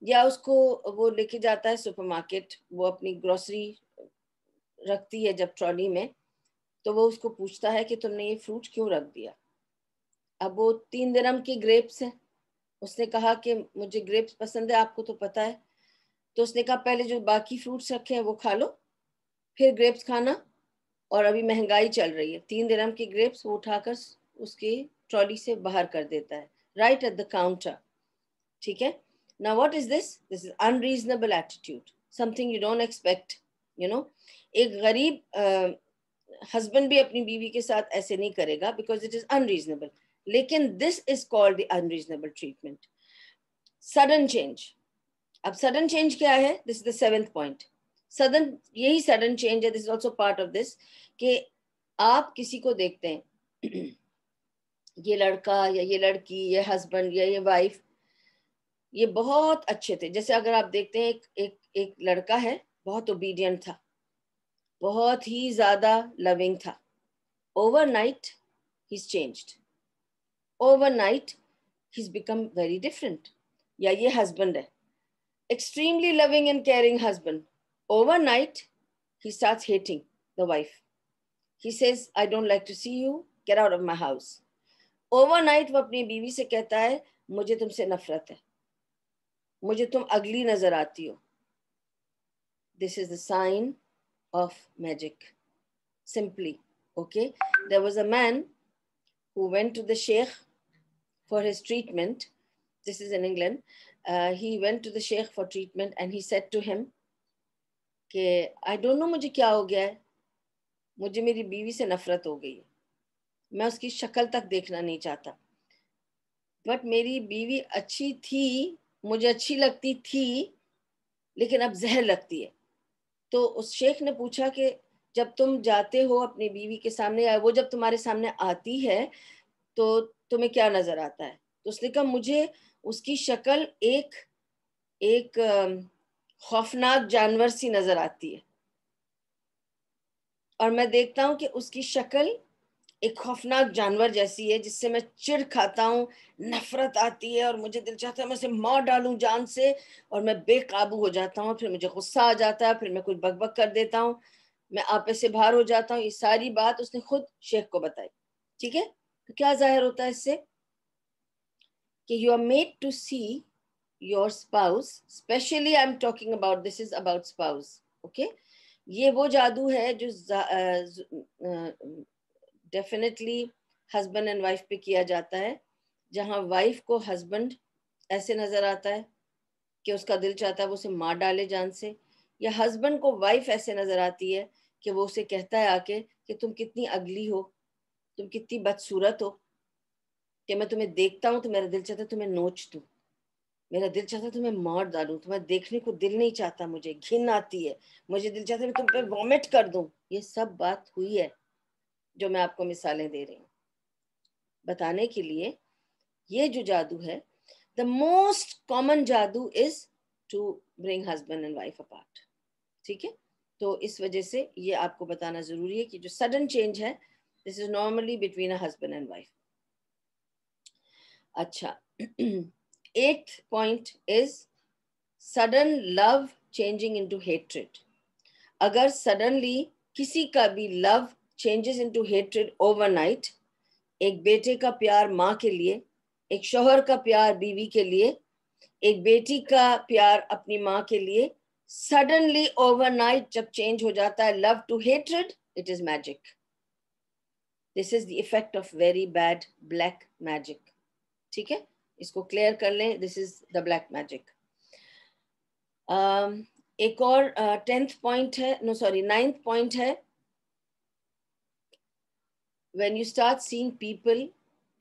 A: یا اس کو وہ لے کے جاتا ہے سپر مارکیٹ, وہ اپنی گروسری رکھتی ہے جب ٹرالی میں, تو وہ اس کو پوچھتا ہے کہ تم نے یہ فروٹ کیوں رکھ دیا. اب وہ 3 درہم کی گریپس ہیں, اس نے کہا کہ مجھے گریپس پسند ہے, آپ کو تو پتا ہے. تو اس نے کہا پہلے جو باقی فروٹس رکھے ہیں وہ کھا لو, پھر گریپس کھانا, اور ابھی مہنگائی چل رہی ہے, 3 درہم کی گریپس وہ اٹھا کر اس کی ٹرالی سے باہر کر دیتا ہے, رائٹ ایٹ دا کاؤنٹر, ٹھیک ہے. Now what is this? This is unreasonable attitude, something you don't expect, ایک غریب ہسبینڈ بھی اپنی بیوی کے ساتھ ایسے نہیں کرے گا because it is unreasonable. لیکن this is called the unreasonable treatment. Sudden change. اب sudden change کیا ہے? This is the 7th point. یہی sudden change ہے, this is also part of this, کہ آپ کسی کو دیکھتے ہیں, یہ لڑکا یا یہ لڑکی, یہ ہسبینڈ یا یہ وائف, یہ بہت اچھے تھے. جیسے اگر آپ دیکھتے ہیں ایک لڑکا ہے, بہت اوبیڈینٹ تھا, بہت ہی زیادہ لونگ تھا. Over night he's changed. Over night he's become very different. یا یہ ہسبینڈ ہے, extremely loving and caring husband. Overnight, he starts hating the wife. He says, I don't like to see you, get out of my house. Overnight, وہ اپنی بیوی سے کہتا ہے, مجھے تم سے نفرت ہے, مجھے تم اگلی نظر آتی ہو. This is the sign of magic. Simply, okay? There was a man who went to the sheikh for his treatment. This is in England. He went to the sheikh for treatment and he said to him کہ I don't know مجھے کیا ہو گیا ہے, مجھے میری بیوی سے نفرت ہو گئی ہے, میں اس کی شکل تک دیکھنا نہیں چاہتا, بٹ میری بیوی اچھی تھی, مجھے اچھی لگتی تھی, لیکن اب زہر لگتی ہے. تو اس شیخ نے پوچھا کہ جب تم جاتے ہو اپنی بیوی کے سامنے یا وہ جب تمہارے سامنے آتی ہے تو تمہیں کیا نظر آتا ہے؟ تو اس نے کہا مجھے اس کی شکل ایک خوفناک جانور سی نظر آتی ہے، اور میں دیکھتا ہوں کہ اس کی شکل ایک خوفناک جانور جیسی ہے جس سے میں چڑ کھاتا ہوں، نفرت آتی ہے اور مجھے دل چاہتا ہے میں اسے مار ڈالوں جان سے، اور میں بے قابو ہو جاتا ہوں، پھر مجھے غصہ آ جاتا ہے، پھر میں کچھ بک بک کر دیتا ہوں، میں آپے سے باہر ہو جاتا ہوں۔ یہ ساری بات اس نے خود شیخ کو بتائی، ٹھیک ہے؟ تو کیا ظاہر ہوتا ہے اس سے کہ you are made to see your spouse, especially I am talking about, this is about spouse, okay? یہ وہ جادو ہے جو ڈیفینیٹلی ہسبینڈ اینڈ وائف پہ کیا جاتا ہے، جہاں وائف کو ہسبینڈ ایسے نظر آتا ہے کہ اس کا دل چاہتا ہے وہ اسے مار ڈالے جان سے، یا ہسبینڈ کو وائف ایسے نظر آتی ہے کہ وہ اسے کہتا ہے آ کے کہ تم کتنی اگلی ہو، تم کتنی بدصورت ہو، کہ میں تمہیں دیکھتا ہوں تو میرا دل چاہتا ہے تمہیں نوچ دوں، میرا دل چاہتا ہے تمہیں مار ڈالوں، تمہیں دیکھنے کو دل نہیں چاہتا، مجھے گھن آتی ہے، مجھے دل چاہتا ہے میں تم پہ وامٹ کر دوں۔ یہ سب بات ہوئی ہے جو میں آپ کو مثالیں دے رہی ہوں بتانے کے لیے۔ یہ جو جادو ہے، دا موسٹ کامن جادو is to bring husband and wife apart, ٹھیک ہے؟ تو اس وجہ سے یہ آپ کو بتانا ضروری ہے کہ جو سڈن چینج ہے this is normally between a husband and wife. اچھا، 8th point is sudden love changing into hatred۔ اگر suddenly کسی کا بھی لو changes into hatred overnight، ایک بیٹے کا پیار ماں کے لیے، ایک شوہر کا پیار بیوی کے لیے، ایک بیٹی کا پیار اپنی ماں کے لیے، suddenly overnight جب چینج ہو جاتا ہے love to hatred، it is magic۔ This is the effect of very bad black magic، ٹھیک ہے؟ اس کو کلیئر کر لیں، دس از دا بلیک میجک۔ ایک اور 10th پوائنٹ ہے، نو سوری 9th پوائنٹ ہے، when you start seeing people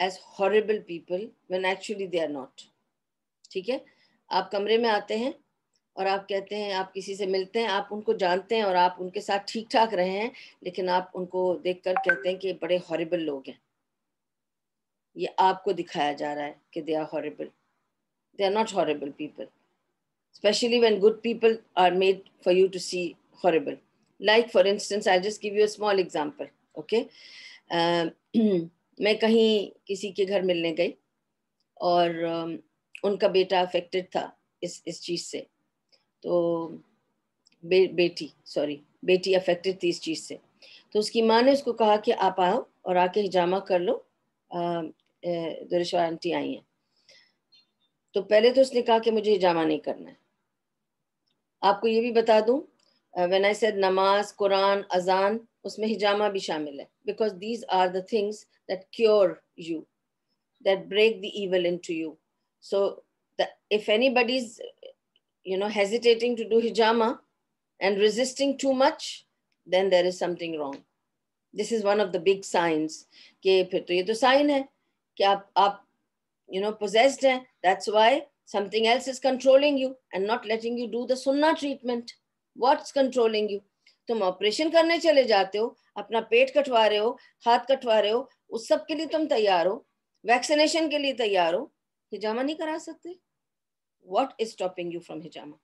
A: as horrible people when actually they are not، ٹھیک ہے؟ آپ کمرے میں آتے ہیں اور آپ کہتے ہیں، آپ کسی سے ملتے ہیں، آپ ان کو جانتے ہیں اور آپ ان کے ساتھ ٹھیک ٹھاک رہے ہیں، لیکن آپ ان کو دیکھ کر کہتے ہیں کہ بڑے ہارریبل لوگ ہیں، یہ آپ کو دکھایا جا رہا ہے کہ they are horrible۔ They are not horrible people, especially when good people are made for you to see horrible. Like for instance, I'll just give you a small example, okay? میں کہیں کسی کے گھر ملنے گئی اور ان کا بیٹا افیکٹڈ تھا اس چیز سے، تو بیٹی افیکٹڈ تھی اس چیز سے، تو اس کی ماں نے اس کو کہا کہ آپ آؤ اور آ کے ہجامہ کر لو، درشوا آنٹی آئی ہیں۔ تو پہلے تو اس نے کہا کہ مجھے ہجامہ نہیں کرنا ہے۔ آپ کو یہ بھی بتا دوں، when I said نماز، قرآن، اذان، اس میں ہجامہ بھی شامل ہے، because these are the things that cure you, that break the evil into you. So if anybody's hesitating to do hijama and resisting too much, then there is something wrong. This is one of the big signs کہ پھر تو یہ تو سائن ہے کہ آپ possessed ہیں، that's why something else is controlling you and not letting you do the sunnah treatment۔ What's controlling you؟ تم آپریشن کرنے چلے جاتے ہو، اپنا پیٹ کٹوا رہے ہو، ہاتھ کٹوا رہے ہو، اس سب کے لیے تم تیار ہو، ویکسینیشن کے لیے تیار ہو، ہجامہ نہیں کرا سکتے؟ What is stopping you from hijama?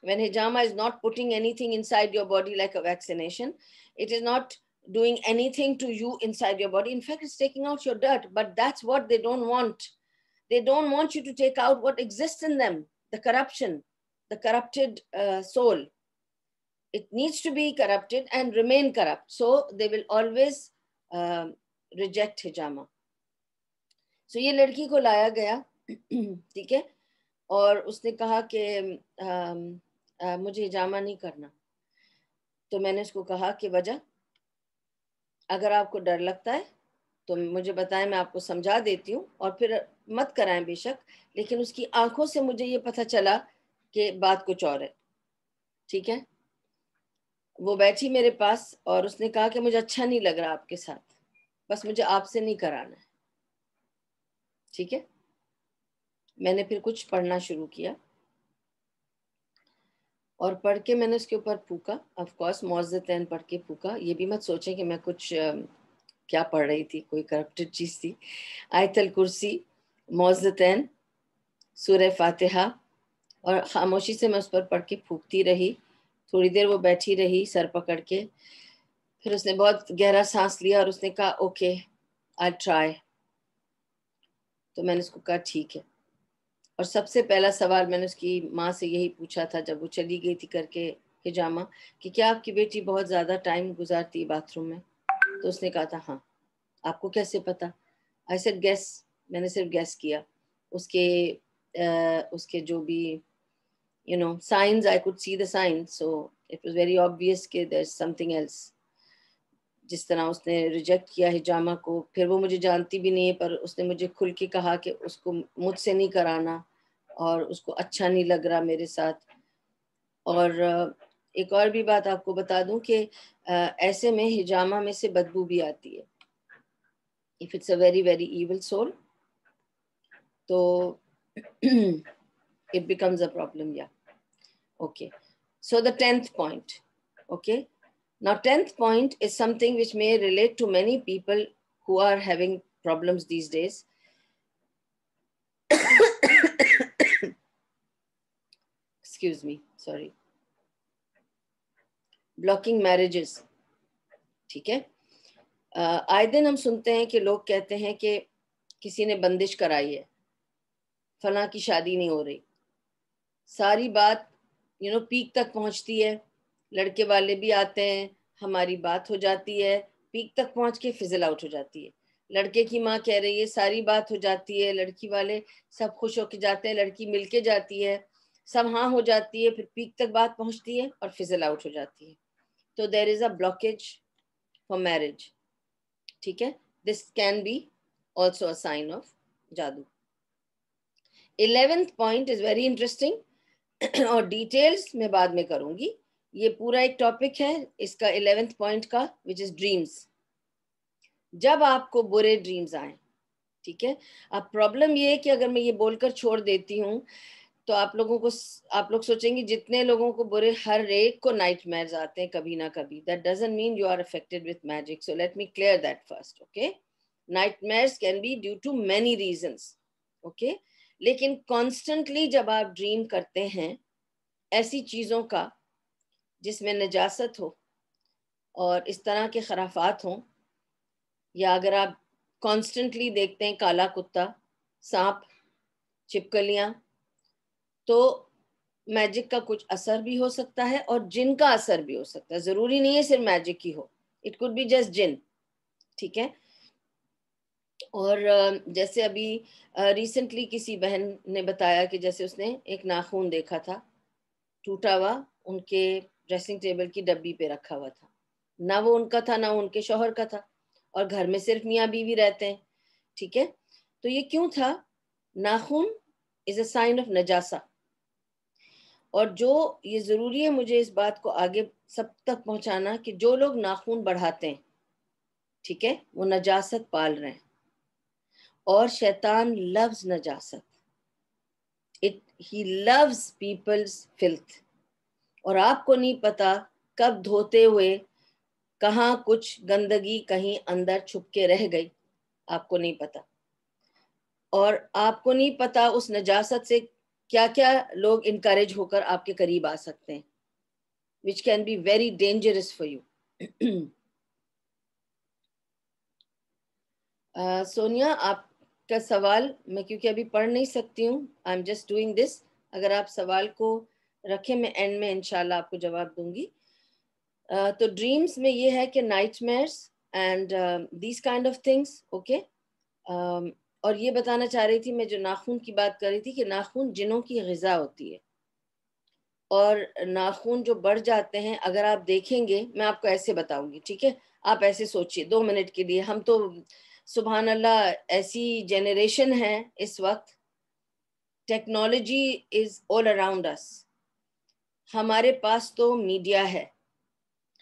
A: When hijama is not putting anything inside your body like a vaccination, it is not doing anything to you inside your body. In fact, it's taking out your dirt, but that's what they don't want. They don't want you to take out what exists in them, the corruption, the corrupted soul. It needs to be corrupted and remain corrupt. So they will always reject hijama. So یہ لڑکی کو لایا گیا، ٹھیک ہے، اور اس نے کہا کہ مجھے ہجامہ نہیں کرنا۔ تو میں نے اس کو کہا کہ وجہ، اگر آپ کو ڈر لگتا ہے تو مجھے بتائیں، میں آپ کو سمجھا دیتی ہوں، اور پھر مت کرائیں بے شک، لیکن اس کی آنکھوں سے مجھے یہ پتہ چلا کہ بات کچھ اور ہے، ٹھیک ہے؟ وہ بیٹھی میرے پاس اور اس نے کہا کہ مجھے اچھا نہیں لگ رہا آپ کے ساتھ، بس مجھے آپ سے نہیں کرانا ہے، ٹھیک ہے؟ میں نے پھر کچھ پڑھنا شروع کیا، اور پڑھ کے میں نے اس کے اوپر پھونکا، آف کورس معوذتین پڑھ کے پھونکا. یہ بھی مت سوچیں کہ میں کچھ کیا پڑھ رہی تھی، کوئی کرپٹڈ چیز تھی. آیت الکرسی، معوذتین، سورہ فاتحہ، اور خاموشی سے میں اس پر پڑھ کے پھونکتی رہی. تھوڑی دیر وہ بیٹھی رہی سر پکڑ کے، پھر اس نے بہت گہرا سانس لیا اور اس نے کہا اوکے آئی ٹرائی. تو میں نے اس کو کہا ٹھیک ہے. اور سب سے پہلا سوال میں نے اس کی ماں سے یہی پوچھا تھا جب وہ چلی گئی تھی کر کے ہجامہ، کہ کیا آپ کی بیٹی بہت زیادہ ٹائم گزارتی ہے باتھ روم میں؟ تو اس نے کہا تھا ہاں. آپ کو کیسے پتا؟ I said guess. میں نے صرف گیس کیا. اس کے جو بھی signs, I could see the signs, so it was very obvious کہ there's something else. جس طرح اس نے ریجیکٹ کیا ہجامہ کو، پھر وہ مجھے جانتی بھی نہیں ہے، پر اس نے مجھے کھل کے کہا کہ اس کو مجھ سے نہیں کرانا اور اس کو اچھا نہیں لگ رہا میرے ساتھ. اور ایک اور بھی بات آپ کو بتا دوں کہ ایسے میں ہجامہ میں سے بدبو بھی آتی ہے. if it's a very very evil soul, تو it becomes a problem. Yeah. Okay. So the 10th point. Okay. Now 10th point is something which may relate to many people who are having problems these days. Excuse me, sorry. Blocking marriages. ٹھیک ہے. آئے دن ہم سنتے ہیں کہ لوگ کہتے ہیں کہ کسی نے بندش کرائی ہے، فلاں کی شادی نہیں ہو رہی. ساری بات پیک تک پہنچتی ہے، لڑکے والے بھی آتے ہیں، ہماری بات ہو جاتی ہے، پیک تک پہنچ کے فزل آؤٹ ہو جاتی ہے. لڑکے کی ماں کہہ رہی ہے، ساری بات ہو جاتی ہے، لڑکی والے سب خوش ہو کے جاتے ہیں، لڑکی مل کے جاتی ہے، سب ہاں ہو جاتی ہے، پھر پیک تک بات پہنچتی ہے اور فزل آؤٹ ہو جاتی ہے. تو there is a blockage for marriage. ٹھیک ہے. This can be also a sign of جادو. 11th point is very interesting اور ڈیٹیلز میں بعد میں کروں گی. یہ پورا ایک ٹاپک ہے اس کا 11th پوائنٹ کا، which is dreams. جب آپ کو برے ڈریمز آئیں، ٹھیک ہے. اب پرابلم یہ ہے کہ اگر میں یہ بول کر چھوڑ دیتی ہوں تو آپ لوگ سوچیں گے جتنے لوگوں کو برے، ہر ایک کو نائٹ میئرز آتے ہیں کبھی نہ کبھی. That doesn't mean you are affected with magic. So let me clear that first. Okay. Nightmares can be due to many reasons. Okay. لیکن کانسٹنٹلی جب آپ ڈریم کرتے ہیں ایسی چیزوں کا جس میں نجاست ہو اور اس طرح کے خرافات ہوں، یا اگر آپ کانسٹنٹلی دیکھتے ہیں کالا کتا، سانپ، چھپکلیاں، تو میجک کا کچھ اثر بھی ہو سکتا ہے اور جن کا اثر بھی ہو سکتا ہے. ضروری نہیں ہے صرف میجک ہی ہو. اٹ کوڈ بی جسٹ جن. ٹھیک ہے. اور جیسے ابھی ریسنٹلی کسی بہن نے بتایا کہ جیسے اس نے ایک ناخون دیکھا تھا ٹوٹا ہوا، ان کے ڈریسنگ ٹیبل کی ڈبی پہ رکھا ہوا تھا. نہ وہ ان کا تھا، نہ ان کے شوہر کا تھا، اور گھر میں صرف میاں بیوی رہتے ہیں. ٹھیک ہے. تو یہ کیوں تھا؟ ناخون از اے سائن آف نجاسہ. اور جو یہ ضروری ہے مجھے اس بات کو آگے سب تک پہنچانا کہ جو لوگ ناخون بڑھاتے ہیں، ٹھیک ہے، وہ نجاست پال رہے ہیں. اور شیطان loves نجاست. He loves people's filth. اور آپ کو نہیں پتا کب دھوتے ہوئے کہاں کچھ گندگی کہیں اندر چھپ کے رہ گئی، آپ کو نہیں پتا. اور آپ کو نہیں پتا اس نجاست سے کیا کیا لوگ انکریج ہو کر آپ کے قریب آ سکتے ہیں، which can be very dangerous for you. Sonia, آپ کا سوال میں کیونکہ ابھی پڑھ نہیں سکتی ہوں، I am just doing this. اگر آپ سوال کو رکھیں میں اینڈ میں انشاءاللہ آپ کو جواب دوں گی. تو ڈریمز میں یہ ہے کہ night measures and these kind of things. Okay. اور یہ بتانا چاہ رہی تھی میں جو ناخون کی بات کر رہی تھی کہ ناخون جنوں کی غذا ہوتی ہے، اور ناخون جو بڑھ جاتے ہیں اگر آپ دیکھیں گے، میں آپ کو ایسے بتاؤں گی. ٹھیک ہے. آپ ایسے سوچئے 2 منٹ کے لیے. ہم تو سبحان اللہ ایسی جنریشن ہے اس وقت، ٹیکنالوجی از آل اراؤنڈ اس. ہمارے پاس تو میڈیا ہے،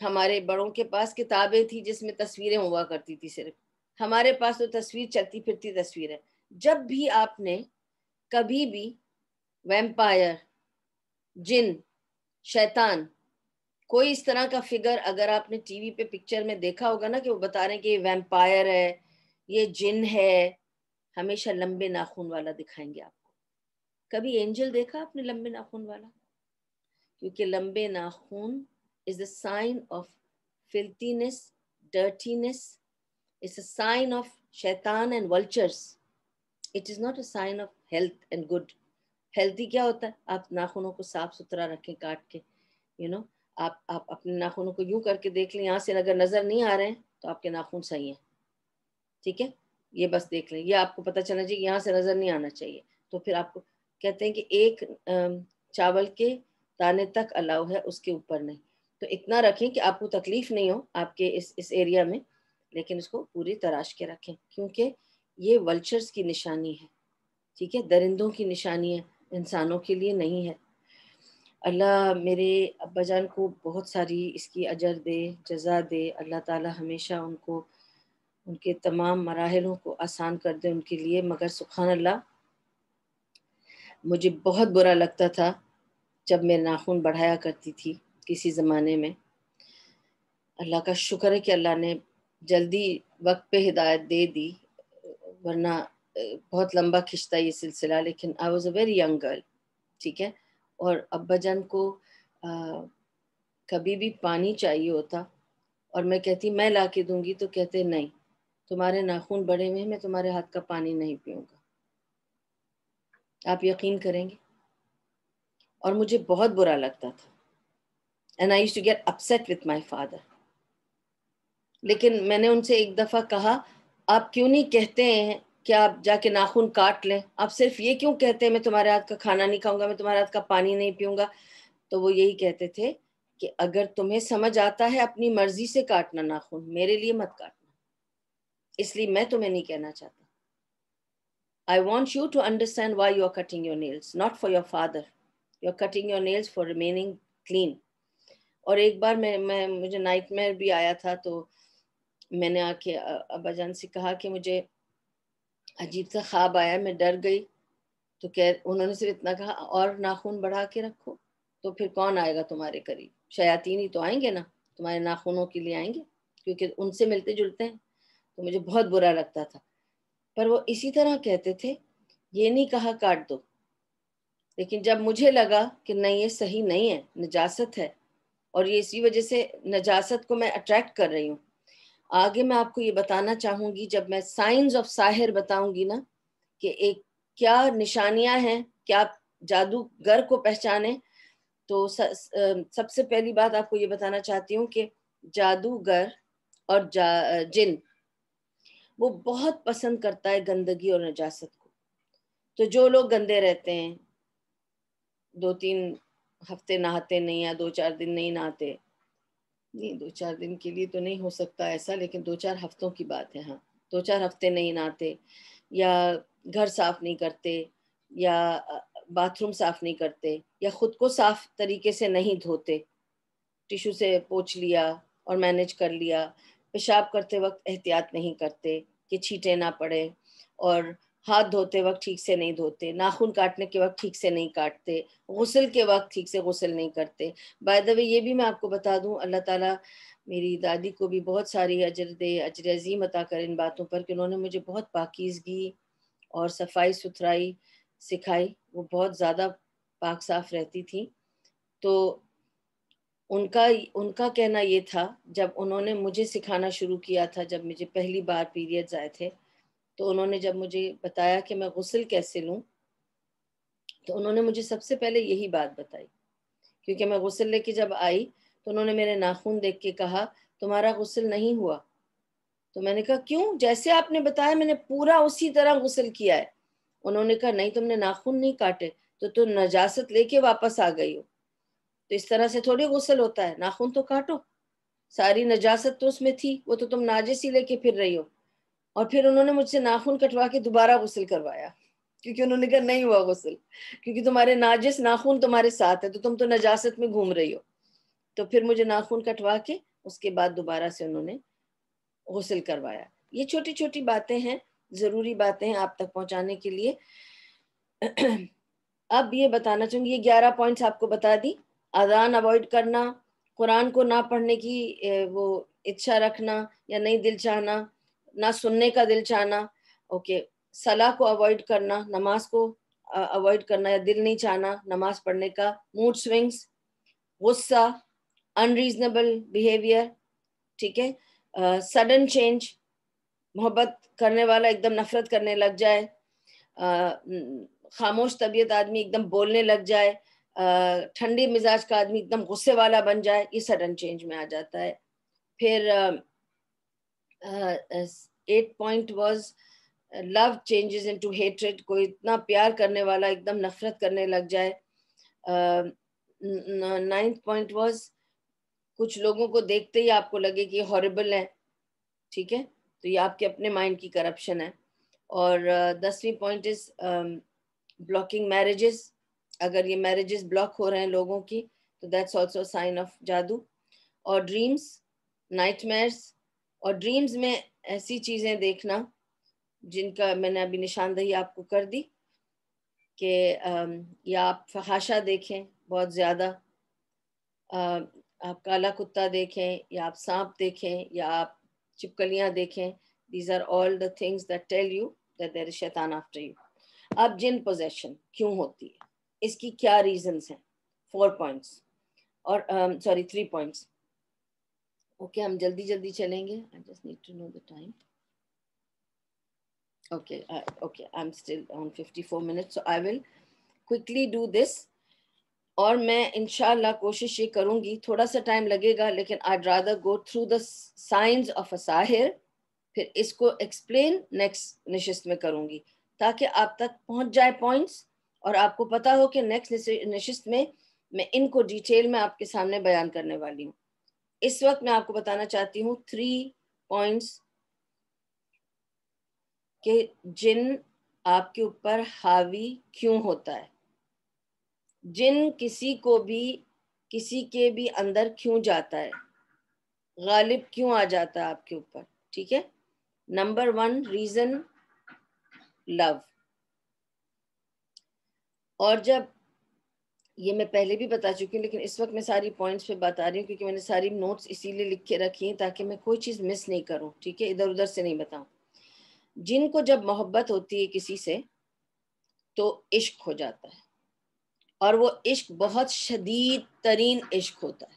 A: ہمارے بڑوں کے پاس کتابیں تھی جس میں تصویریں ہوا کرتی تھی صرف. ہمارے پاس تو تصویر چلتی پھرتی تصویر ہے. جب بھی آپ نے کبھی بھی ویمپائر، جن، شیطان، کوئی اس طرح کا فگر اگر آپ نے ٹی وی پہ پکچر میں دیکھا ہوگا نا کہ وہ بتا رہے ہیں کہ یہ ویمپائر ہے، یہ جن ہے، ہمیشہ لمبے ناخن والا دکھائیں گے آپ کو. کبھی اینجل دیکھا آپ نے لمبے ناخن والا؟ کیونکہ لمبے ناخن is a sign of filthiness, dirtiness. It's a sign of shaitan and vultures. It is not a sign of health and good. Healthy کیا ہوتا ہے؟ آپ ناخنوں کو صاف ستھرا رکھیں کاٹ کے، آپ اپنے ناخنوں کو یوں کر کے دیکھ لیں، یہاں سے اگر نظر نہیں آ رہے ہیں تو آپ کے ناخن صحیح ہیں، ٹھیک ہے؟ یہ بس دیکھ لیں، یہ آپ کو پتہ چلنا چاہیے یہاں سے نظر نہیں آنا چاہیے. تو پھر آپ کو کہتے ہیں کہ ایک چاول کے دانے تک الاؤ ہے، اس کے اوپر نہیں. تو اتنا رکھیں کہ آپ کو تکلیف نہیں ہو آپ کے اس ایریا میں، لیکن اس کو پوری تراش کے رکھیں، کیونکہ یہ ولچرز کی نشانی ہے، ٹھیک ہے؟ درندوں کی نشانی ہے، انسانوں کے لیے نہیں ہے. اللہ میرے ابا جان کو بہت ساری اس کی اجر دے، جزا دے. اللہ تعالی ہمیشہ ان کو ان کے تمام مراحلوں کو آسان کر دے ان کے لیے. مگر سبحان اللہ، مجھے بہت برا لگتا تھا جب میں ناخن بڑھایا کرتی تھی کسی زمانے میں. اللہ کا شکر ہے کہ اللہ نے جلدی وقت پہ ہدایت دے دی، ورنہ بہت لمبا کھنچتا یہ سلسلہ. لیکن I was a very young girl، ٹھیک ہے؟ اور ابا جان کو کبھی بھی پانی چاہیے ہوتا اور میں کہتی میں لا کے دوں گی، تو کہتے نہیں، تمہارے ناخن بڑے ہوئے ہیں، میں تمہارے ہاتھ کا پانی نہیں پیوں گا. آپ یقین کریں گے؟ اور مجھے بہت برا لگتا تھا. And I used to get upset with my father. لیکن میں نے ان سے ایک دفعہ کہا آپ کیوں نہیں کہتے ہیں کہ آپ جا کے ناخن کاٹ لیں؟ آپ صرف یہ کیوں کہتے ہیں میں تمہارے ہاتھ کا کھانا نہیں کھاؤں گا، میں تمہارے ہاتھ کا پانی نہیں پیوں گا؟ تو وہ یہی کہتے تھے کہ اگر تمہیں سمجھ آتا ہے اپنی مرضی سے کاٹنا ناخن، میرے لیے مت کاٹنا، اس لیے میں تمہیں نہیں کہنا چاہتا. I want you to understand why you are cutting your nails, not for your father. You are cutting your nails for remaining clean. اور ایک بار مجھے نائٹ میئر بھی آیا تھا، تو میں نے آ کے ابا جان سے کہا کہ مجھے عجیب سا خواب آیا، میں ڈر گئی. تو انہوں نے صرف اتنا کہا اور ناخن بڑھا کے رکھو، تو پھر کون آئے گا تمہارے قریب؟ شیاطین ہی تو آئیں گے نا تمہارے ناخنوں کے لیے آئیں گے، کیونکہ ان سے ملتے جلتے ہیں. تو مجھے بہت برا لگتا تھا. پر وہ اسی طرح کہتے تھے یہ نہیں کہا کاٹ دو. لیکن جب مجھے لگا کہ نہیں یہ صحیح نہیں ہے، نجاست ہے، اور یہ اسی وجہ سے نجاست کو میں اٹریکٹ کر رہی ہوں. آگے میں آپ کو یہ بتانا چاہوں گی جب میں سائنز آف ساحر بتاؤں گی نا کہ ایک کیا نشانیاں ہیں کہ آپ جادوگر کو پہچانیں. تو سب سے پہلی بات آپ کو یہ بتانا چاہتی ہوں کہ جادوگر اور جن وہ بہت پسند کرتا ہے گندگی اور نجاست کو. تو جو لوگ گندے رہتے ہیں، 2-3 ہفتے نہاتے نہیں یا 2-4 دن نہیں نہاتے، نہیں 2-4 دن کے لیے تو نہیں ہو سکتا ایسا، لیکن 2-4 ہفتوں کی بات ہے، ہاں 2-4 ہفتے نہیں نہاتے، یا گھر صاف نہیں کرتے، یا باتھ روم صاف نہیں کرتے، یا خود کو صاف طریقے سے نہیں دھوتے، ٹیشو سے پوچھ لیا اور مینیج کر لیا، پیشاب کرتے وقت احتیاط نہیں کرتے کہ چھینٹے نہ پڑے، اور ہاتھ دھوتے وقت ٹھیک سے نہیں دھوتے، ناخن کاٹنے کے وقت ٹھیک سے نہیں کاٹتے، غسل کے وقت ٹھیک سے غسل نہیں کرتے. بائی دا وے یہ بھی میں آپ کو بتا دوں، اللہ تعالیٰ میری دادی کو بھی بہت ساری اجر دے، اجر عظیم عطا کر ان باتوں پر کہ انہوں نے مجھے بہت پاکیزگی اور صفائی ستھرائی سکھائی. وہ بہت زیادہ پاک صاف رہتی تھی. تو ان کا کہنا یہ تھا، جب انہوں نے مجھے سکھانا شروع کیا تھا، جب مجھے پہلی بار پیریڈز آئے تھے، تو انہوں نے جب مجھے بتایا کہ میں غسل کیسے لوں، تو انہوں نے مجھے سب سے پہلے یہی بات بتائی. کیونکہ میں غسل لے کے جب آئی تو انہوں نے میرے ناخن دیکھ کے کہا تمہارا غسل نہیں ہوا. تو میں نے کہا کیوں؟ جیسے آپ نے بتایا میں نے پورا اسی طرح غسل کیا ہے. انہوں نے کہا نہیں، تم نے ناخن نہیں کاٹے تو تم نجاست لے کے واپس آ گئی ہو. تو اس طرح سے تھوڑی غسل ہوتا ہے، ناخن تو کاٹو، ساری نجاست تو اس میں تھی، وہ تو تم ناجس ہی لے کے پھر رہی ہو. اور پھر انہوں نے مجھ سے ناخن کٹوا کے دوبارہ غسل کروایا، کیونکہ انہوں نے کہا نہیں ہوا غسل، کیونکہ تمہارے ناجس ناخن تمہارے ساتھ ہے، تو تم تو نجاست میں گھوم رہی ہو. تو پھر مجھے ناخن کٹوا کے اس کے بعد دوبارہ سے انہوں نے غسل کروایا. یہ چھوٹی چھوٹی باتیں ہیں، ضروری باتیں ہیں آپ تک پہنچانے کے لیے. اب یہ بتانا چاہوں گی، یہ 11 پوائنٹس آپ کو بتا دی اذان اوائڈ کرنا، قرآن کو نہ پڑھنے کی وہ اچھا رکھنا یا نہیں دل چاہنا، نہ سننے کا دل چاہنا، اوکے، صلاح کو اوائڈ کرنا، نماز کو اوائڈ کرنا یا دل نہیں چاہنا نماز پڑھنے کا، موڈ سوئنگس، غصہ، انریزنیبل بیہیویئر، ٹھیک ہے، سڈن چینج، محبت کرنے والا ایک دم نفرت کرنے لگ جائے، خاموش طبیعت آدمی ایک دم بولنے لگ جائے، ٹھنڈے مزاج کا آدمی ایک دم غصے والا بن جائے، یہ سڈن چینج میں آ جاتا ہے۔ پھر 8 point was love changes into hatred، کوئی اتنا پیار کرنے والا ایک دم نفرت کرنے لگ جائے۔ 9th point was کچھ لوگوں کو دیکھتے ہی آپ کو لگے کہ یہ ہاربل ہے، ٹھیک ہے، تو یہ آپ کے اپنے مائنڈ کی کرپشن ہے۔ اور 10ویں پوائنٹ از بلاکنگ میرجز، اگر یہ میرجز بلاک ہو رہے ہیں لوگوں کی تو دیٹس آلسو سائن آف جادو۔ اور ڈریمز، نائٹ میئرس، اور ڈریمز میں ایسی چیزیں دیکھنا جن کا میں نے ابھی نشاندہی آپ کو کر دی کہ یا آپ فحاشہ دیکھیں بہت زیادہ، آپ کالا کتا دیکھیں یا آپ سانپ دیکھیں یا آپ چپکلیاں دیکھیں، these are all the things that tell you that there is شیطان after you۔ اب جن پوزیشن کیوں ہوتی ہے، اس کی کیا ریزنز ہیں، 4 points اور 3 points۔ اوکے، ہم جلدی جلدی چلیں گے، I just need to know the time۔ Okay, I'm still on 54 minutes, so I will quickly do this۔ اور میں انشاءاللہ کوشش یہ کروں گی، تھوڑا سا ٹائم لگے گا لیکن I'd rather go through the signs of a ساحر، پھر اس کو ایکسپلین نیکسٹ نشست میں کروں گی تاکہ آپ تک پہنچ جائے پوائنٹس اور آپ کو پتا ہو کہ نیکسٹ نشست میں میں ان کو ڈیٹیل میں آپ کے سامنے بیان کرنے والی ہوں۔ اس وقت میں آپ کو بتانا چاہتی ہوں 3 points کہ جن آپ کے اوپر حاوی کیوں ہوتا ہے، جن کسی کو بھی کسی کے بھی اندر کیوں جاتا ہے، غالب کیوں آ جاتا ہے آپ کے اوپر، ٹھیک ہے۔ نمبر 1 ریزن لو، اور جب یہ میں پہلے بھی بتا چکی ہوں لیکن اس وقت میں ساری پوائنٹس پہ بتا رہی ہوں کیونکہ میں نے ساری نوٹس اسی لیے لکھ کے رکھی ہیں تاکہ میں کوئی چیز مس نہیں کروں، ٹھیک ہے، ادھر ادھر سے نہیں بتاؤں۔ جن کو جب محبت ہوتی ہے کسی سے تو عشق ہو جاتا ہے، اور وہ عشق بہت شدید ترین عشق ہوتا ہے،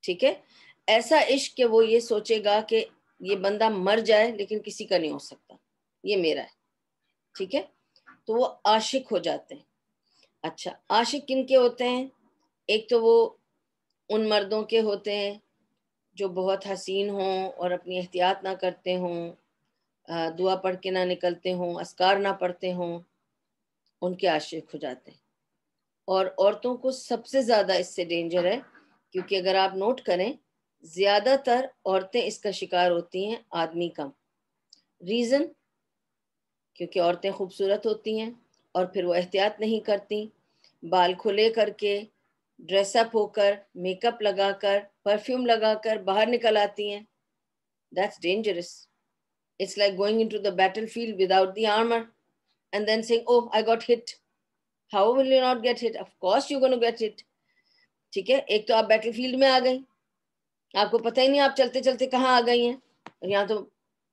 A: ٹھیک ہے، ایسا عشق کہ وہ یہ سوچے گا کہ یہ بندہ مر جائے لیکن کسی کا نہیں ہو سکتا، یہ میرا ہے، ٹھیک ہے، تو وہ عاشق ہو جاتے ہیں۔ اچھا، عاشق کن کے ہوتے ہیں؟ ایک تو وہ ان مردوں کے ہوتے ہیں جو بہت حسین ہوں اور اپنی احتیاط نہ کرتے ہوں، دعا پڑھ کے نہ نکلتے ہوں، اذکار نہ پڑھتے ہوں، ان کے عاشق ہو جاتے ہیں۔ اور عورتوں کو سب سے زیادہ اس سے ڈینجر ہے، کیونکہ اگر آپ نوٹ کریں زیادہ تر عورتیں اس کا شکار ہوتی ہیں، آدمی کم۔ ریزن، کیونکہ عورتیں خوبصورت ہوتی ہیں اور پھر وہ احتیاط نہیں کرتی، بال کھلے کر کے، ڈریس اپ ہو کر، میک اپ لگا کر، پرفیوم لگا کر باہر نکل آتی ہیں۔ That's dangerous۔ It's like going into the battlefield without the armor and then saying, oh, I got hit۔ How will you not get hit? Of course you're going to get hit۔ ٹھیک ہے، ایک تو آپ بیٹل فیلڈ میں آ گئی، آپ کو پتہ ہی نہیں آپ چلتے چلتے کہاں آ گئی ہیں، یہاں تو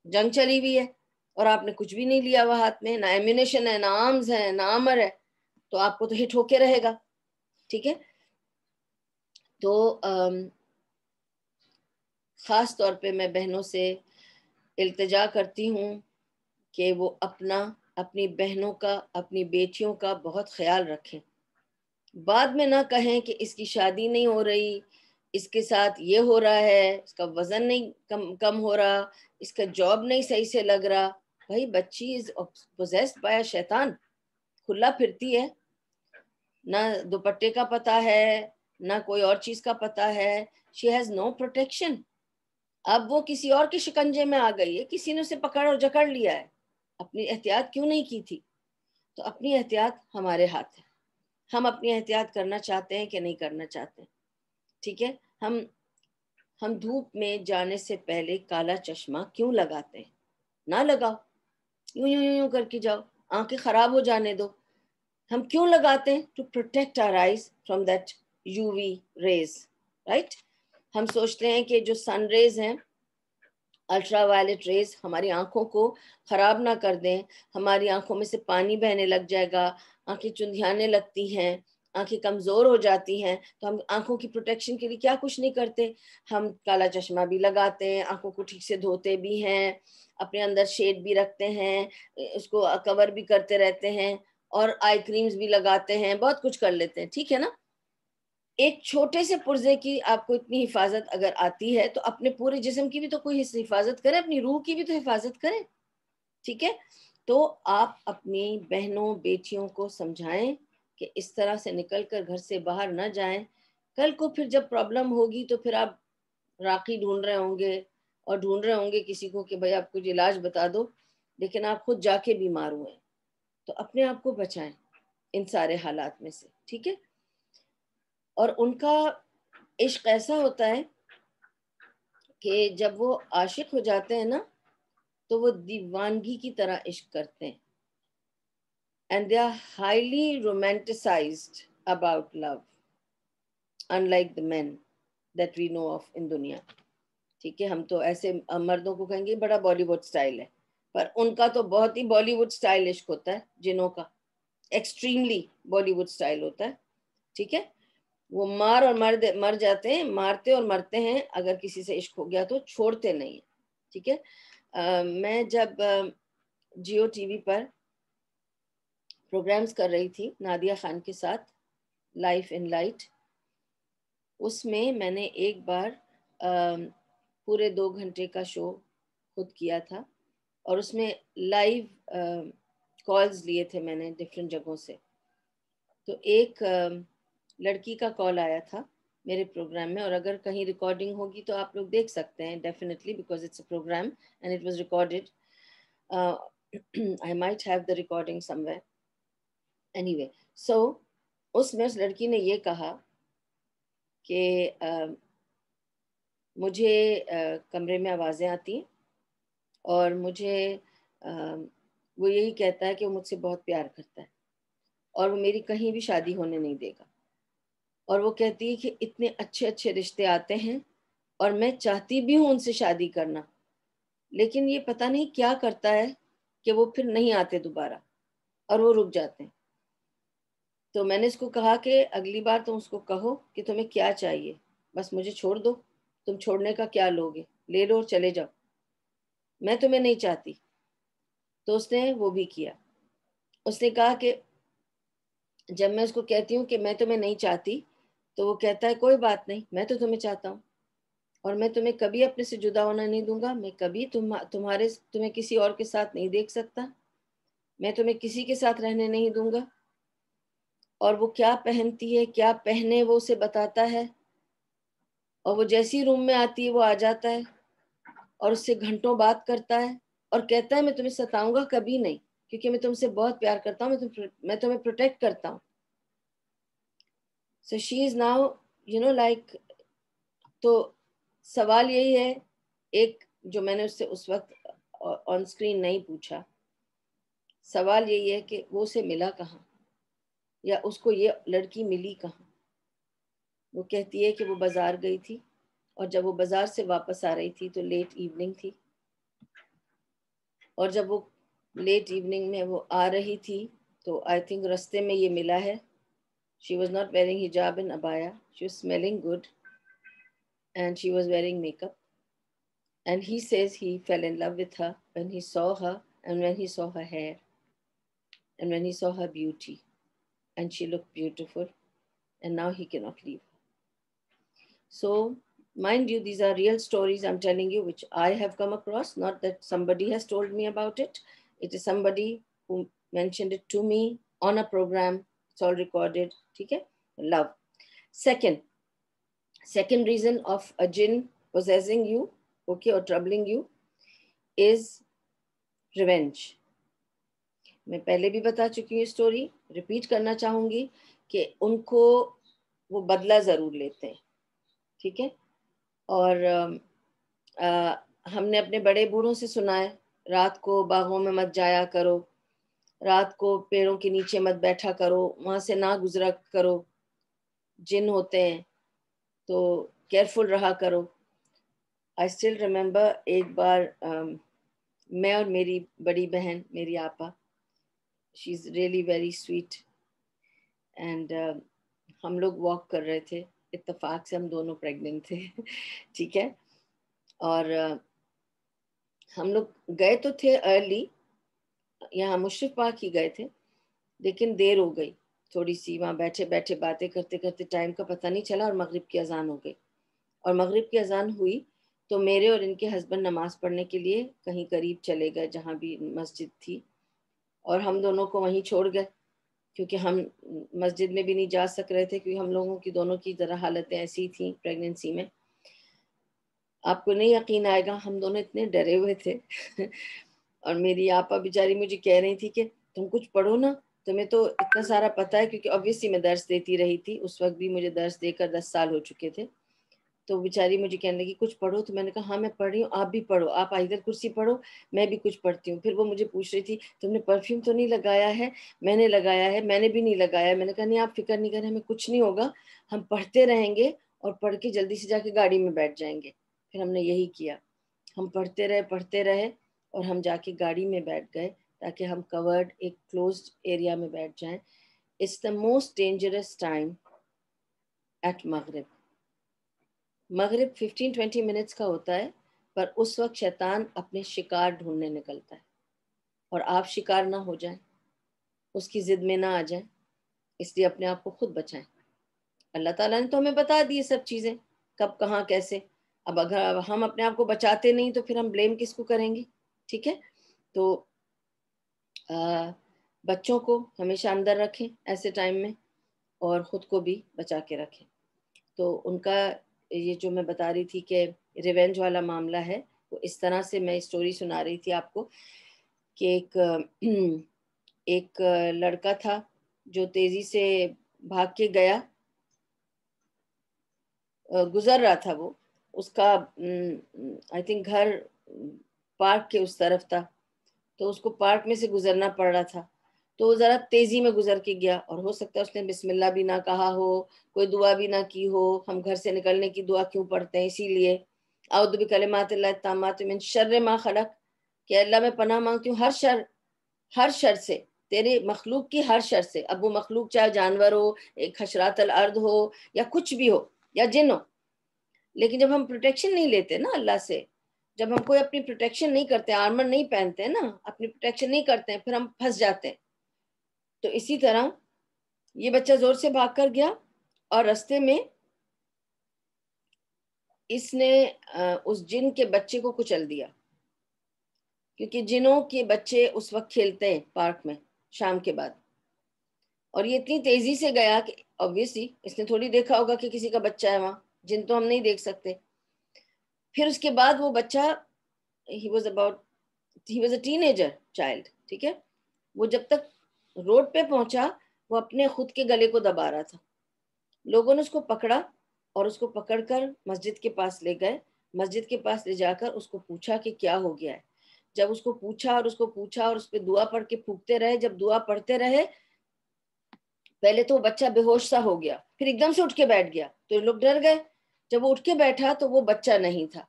A: جنگ چلی ہوئی ہے اور آپ نے کچھ بھی نہیں لیا ہوا ہاتھ میں، نہ ایمونیشن ہے، نہ آرمز ہے، نہ آرمر ہے، تو آپ کو تو ہٹ ہو کے رہے گا، ٹھیک ہے۔ تو خاص طور پہ میں بہنوں سے التجا کرتی ہوں کہ وہ اپنی بہنوں کا، اپنی بیٹیوں کا بہت خیال رکھیں، بعد میں نہ کہیں کہ اس کی شادی نہیں ہو رہی، اس کے ساتھ یہ ہو رہا ہے، اس کا وزن نہیں کم ہو رہا، اس کا جاب نہیں صحیح سے لگ رہا۔ بھائی بچی از پوزیسڈ بائی شیطان، کھلا پھرتی ہے، نہ دوپٹے کا پتہ ہے، نہ کوئی اور چیز کا پتہ ہے، شی ہیز نو پروٹیکشن۔ اب وہ کسی اور کے شکنجے میں آ گئی ہے، کسی نے اسے پکڑ اور جکڑ لیا ہے، اپنی احتیاط کیوں نہیں کی تھی؟ تو اپنی احتیاط ہمارے ہاتھ ہے، ہم اپنی احتیاط کرنا چاہتے ہیں کہ نہیں کرنا چاہتے، ٹھیک ہے۔ ہم دھوپ میں جانے سے پہلے کالا چشمہ کیوں لگاتے ہیں؟ نہ لگاؤ، یوں یوں یوں کر کے جاؤ، آنکھیں خراب ہو جانے دو۔ ہم کیوں لگاتے ہیں؟ To protect our eyes from that UV rays, right. ہم سوچتے ہیں کہ جو سن ریز ہیں, الٹرا وائلٹ ریز, ہماری آنکھوں کو خراب نہ کر دیں, ہماری آنکھوں میں سے پانی بہنے لگ جائے گا, آنکھیں چندھیانے لگتی ہیں, آنکھیں کمزور ہو جاتی ہیں. تو ہم آنکھوں کی پروٹیکشن کے لیے کیا کچھ نہیں کرتے, ہم کالا چشمہ بھی لگاتے ہیں, آنکھوں کو ٹھیک سے دھوتے بھی ہیں, اپنے اندر شیڈ بھی رکھتے ہیں, اس کو کور بھی کرتے رہتے ہیں, اور آئی کریمز بھی لگاتے ہیں, بہت کچھ کر لیتے ہیں, ٹھیک ہے نا. ایک چھوٹے سے پرزے کی آپ کو اتنی حفاظت اگر آتی ہے تو اپنے پورے جسم کی بھی تو کوئی حفاظت کرے, اپنی روح کی بھی تو حفاظت کرے, ٹھیک ہے. تو آپ اپنی بہنوں بیٹیوں کو سمجھائیں کہ اس طرح سے نکل کر گھر سے باہر نہ جائیں. کل کو پھر جب پرابلم ہوگی تو پھر آپ راقی ڈھونڈ رہے ہوں گے اور ڈھونڈ رہے ہوں گے کسی کو کہ بھائی آپ کچھ علاج بتا دو, لیکن آپ خود جا کے بیمار ہوئے. تو اپنے آپ کو بچائیں ان سارے حالات میں سے, ٹھیک ہے. اور ان کا عشق ایسا ہوتا ہے کہ جب وہ عاشق ہو جاتے ہیں نا تو وہ دیوانگی کی طرح عشق کرتے ہیں. And they are highly romanticized about love, unlike the men that we know of in دنیا. ٹھیک ہے, ہم تو ایسے مردوں کو کہیں گے بڑا بالی ووڈ سٹائل ہے, پر ان کا تو بہت ہی بالی ووڈ سٹائل عشق ہوتا ہے, جنوں کا ایکسٹریملی بالی ووڈ سٹائل ہوتا ہے, ٹھیک ہے. وہ مر جاتے ہیں, مارتے اور مرتے ہیں, اگر کسی سے عشق ہو گیا تو چھوڑتے نہیں ہیں, ٹھیک ہے. میں جب جیو ٹی وی پر پروگرامز کر رہی تھی نادیہ خان کے ساتھ, لائف ان لائٹ, اس میں نے ایک بار پورے 2 گھنٹے کا شو خود کیا تھا, اور اس میں لائیو کالز لیے تھے میں نے ڈفرینٹ جگہوں سے. تو ایک لڑکی کا کال آیا تھا میرے پروگرام میں, اور اگر کہیں ریکارڈنگ ہوگی تو آپ لوگ دیکھ سکتے ہیں definitely, because it's a program and it was recorded. I might have the recording somewhere. Anyway, so اس میں اس لڑکی نے یہ کہا کہ مجھے کمرے میں آوازیں آتی ہیں, اور مجھے وہ یہی کہتا ہے کہ وہ مجھ سے بہت پیار کرتا ہے, اور وہ میری کہیں بھی شادی ہونے نہیں دے گا. اور وہ کہتی ہے کہ اتنے اچھے اچھے رشتے آتے ہیں, اور میں چاہتی بھی ہوں ان سے شادی کرنا, لیکن یہ پتہ نہیں کیا کرتا ہے کہ وہ پھر نہیں آتے دوبارہ, اور وہ رک جاتے ہیں. تو میں نے اس کو کہا کہ اگلی بار تم اس کو کہو کہ تمہیں کیا چاہیے, بس مجھے چھوڑ دو, تم چھوڑنے کا کیا لوگے, لے لو اور چلے جاؤ, میں تمہیں نہیں چاہتی. تو اس نے وہ بھی کیا. اس نے کہا کہ جب میں اس کو کہتی ہوں کہ میں تمہیں نہیں چاہتی, تو وہ کہتا ہے کوئی بات نہیں, میں تو تمہیں چاہتا ہوں, اور میں تمہیں کبھی اپنے سے جدا ہونا نہیں دوں گا, میں کبھی تمہیں کسی اور کے ساتھ نہیں دیکھ سکتا, میں تمہیں کسی کے ساتھ رہنے نہیں دوں گا. اور وہ کیا پہنتی ہے کیا پہنے وہ اسے بتاتا ہے, اور وہ جیسی روم میں آتی ہے وہ آ جاتا ہے اور اس سے گھنٹوں بات کرتا ہے, اور کہتا ہے میں تمہیں ستاؤں گا کبھی نہیں, کیونکہ میں تم سے بہت پیار کرتا ہوں, میں تمہیں پروٹیکٹ کرتا ہوں. So she is now, like, تو سوال یہی ہے, ایک جو میں نے اس سے اس وقت آن اسکرین نہیں پوچھا, سوال یہی ہے کہ وہ اسے ملا کہاں, یا اس کو یہ لڑکی ملی کہاں. وہ کہتی ہے کہ وہ بازار گئی تھی, اور جب وہ بازار سے واپس آ رہی تھی تو لیٹ ایوننگ تھی, اور جب وہ لیٹ ایوننگ میں وہ آ رہی تھی تو آئی تھنک رستے میں یہ ملا ہے. She was not wearing hijab and abaya, she was smelling good, and she was wearing makeup. And he says he fell in love with her when he saw her, and when he saw her hair, and when he saw her beauty, and she looked beautiful, and now he cannot leave her. So, mind you, these are real stories I'm telling you, which I have come across, not that somebody has told me about it. It is somebody who mentioned it to me on a program. It's all recorded. Okay? Love. Second reason of a jinn possessing you, okay, or troubling you, is revenge. میں پہلے بھی بتا چکی ہوں اسٹوری, ریپیٹ کرنا چاہوں گی کہ ان کو وہ بدلہ ضرور لیتے ہیں, ٹھیک ہے. اور ہم نے اپنے بڑے بوڑھوں سے سنا ہے, رات کو باغوں میں مت جایا کرو, رات کو پیڑوں کے نیچے مت بیٹھا کرو, وہاں سے نہ گزرا کرو, جن ہوتے ہیں تو کیئرفل رہا کرو. آئی اسٹل ریمبر ایک بار میں اور میری بڑی بہن, میری آپا, she is really very sweet, and ہم لوگ واک کر رہے تھے, اتفاق سے ہم دونوں پریگننٹ تھے. ٹھیک ہے, اور ہم لوگ گئے تو تھے ارلی, یہاں مشرف پاک ہی گئے تھے, لیکن دیر ہو گئی تھوڑی سی. وہاں بیٹھے بیٹھے باتیں کرتے کرتے ٹائم کا پتہ نہیں چلا, اور مغرب کی اذان ہو گئی. اور مغرب کی اذان ہوئی تو میرے اور ان کے ہسبینڈ نماز پڑھنے کے لیے کہیں قریب چلے گئے جہاں بھی مسجد تھی, اور ہم دونوں کو وہیں چھوڑ گئے, کیونکہ ہم مسجد میں بھی نہیں جا سک رہے تھے, کیونکہ ہم لوگوں کی دونوں کی ذرا حالتیں ایسی تھیں پریگننسی میں. آپ کو نہیں یقین آئے گا, ہم دونوں اتنے ڈرے ہوئے تھے. اور میری آپا بیچاری مجھے کہہ رہی تھی کہ تم کچھ پڑھو نا, تمہیں تو اتنا سارا پتہ ہے, کیونکہ obviously میں درس دیتی رہی تھی, اس وقت بھی مجھے درس دے کر 10 سال ہو چکے تھے. تو بیچاری مجھے کہنے لگی کچھ پڑھو, تو میں نے کہا ہاں میں پڑھ رہی ہوں, آپ بھی پڑھو, آپ ادھر کرسی پڑھو, میں بھی کچھ پڑھتی ہوں. پھر وہ مجھے پوچھ رہی تھی تم نے پرفیوم تو نہیں لگایا ہے؟ میں نے لگایا ہے. میں نے بھی نہیں لگایا. میں نے کہا نہیں آپ فکر نہیں کریں, ہمیں کچھ نہیں ہوگا, ہم پڑھتے رہیں گے اور پڑھ کے جلدی سے جا کے گاڑی میں بیٹھ جائیں گے. پھر ہم نے یہی کیا, ہم پڑھتے رہے اور ہم جا کے گاڑی میں بیٹھ گئے تاکہ ہم کورڈ ایک کلوزڈ ایریا میں بیٹھ جائیں. It's the most dangerous time at مغرب. مغرب 15-20 منٹس کا ہوتا ہے, پر اس وقت شیطان اپنے شکار ڈھونڈنے نکلتا ہے, اور آپ شکار نہ ہو جائیں, اس کی ضد میں نہ آ جائیں, اس لیے اپنے آپ کو خود بچائیں. اللہ تعالیٰ نے تو ہمیں بتا دی سب چیزیں, کب کہاں کیسے. اب اگر ہم اپنے آپ کو بچاتے نہیں تو پھر ہم بلیم کس کو کریں گے؟ ٹھیک ہے, تو بچوں کو ہمیشہ اندر رکھیں ایسے ٹائم میں, اور خود کو بھی بچا کے رکھیں. تو ان کا یہ جو میں بتا رہی تھی کہ ریونج والا معاملہ ہے, وہ اس طرح سے میں اسٹوری سنا رہی تھی آپ کو کہ ایک لڑکا تھا جو تیزی سے بھاگ کے گیا, گزر رہا تھا وہ, اس کا آئی تھنک گھر پارک کے اس طرف تھا, تو اس کو پارک میں سے گزرنا پڑ رہا تھا, تو وہ ذرا تیزی میں گزر کے گیا, اور ہو سکتا ہے اس نے بسم اللہ بھی نہ کہا ہو, کوئی دعا بھی نہ کی ہو. ہم گھر سے نکلنے کی دعا کیوں پڑھتے ہیں؟ اسی لیے اعوذ بکلمات اللہ التامات من شر ما خلق, کہ اللہ میں پناہ مانگتی ہوں ہر شر سے, تیرے مخلوق کی ہر شر سے. اب وہ مخلوق چاہے جانور ہو, ایک حشرات الارض ہو, یا کچھ بھی ہو, یا جن ہو. لیکن جب ہم پروٹیکشن نہیں لیتے نا اللہ سے, جب ہم کوئی اپنی پروٹیکشن نہیں کرتے, آرمر نہیں پہنتے نا, اپنی پروٹیکشن نہیں کرتے ہیں, پھر ہم پھنس جاتے ہیں. تو اسی طرح یہ بچہ زور سے بھاگ کر گیا, اور رستے میں اس نے اس جن کے بچے کو کچل دیا, کیونکہ جنوں کے بچے اس وقت کھیلتے ہیں پارک میں شام کے بعد. اور یہ اتنی تیزی سے گیا کہ obviously اس نے تھوڑی دیکھا ہوگا کہ کسی کا بچہ ہے وہاں, جن تو ہم نہیں دیکھ سکتے. پھر اس کے بعد وہ بچہ he was a teenager child, ٹھیک ہے, وہ جب تک روڈ پہ پہنچا وہ اپنے خود کے گلے کو دبا رہا تھا. لوگوں نے اس کو پکڑا, اور اس کو پکڑ کر مسجد کے پاس لے گئے. مسجد کے پاس لے جا کر اس کو پوچھا کہ کیا ہو گیا ہے. جب اس کو پوچھا اور اس پہ دعا پڑھ کے پھونکتے رہے, جب دعا پڑھتے رہے, پہلے تو وہ بچہ بے ہوش سا ہو گیا, پھر ایک دم سے اٹھ کے بیٹھ گیا, تو لوگ ڈر گئے. جب وہ اٹھ کے بیٹھا تو وہ بچہ نہیں تھا,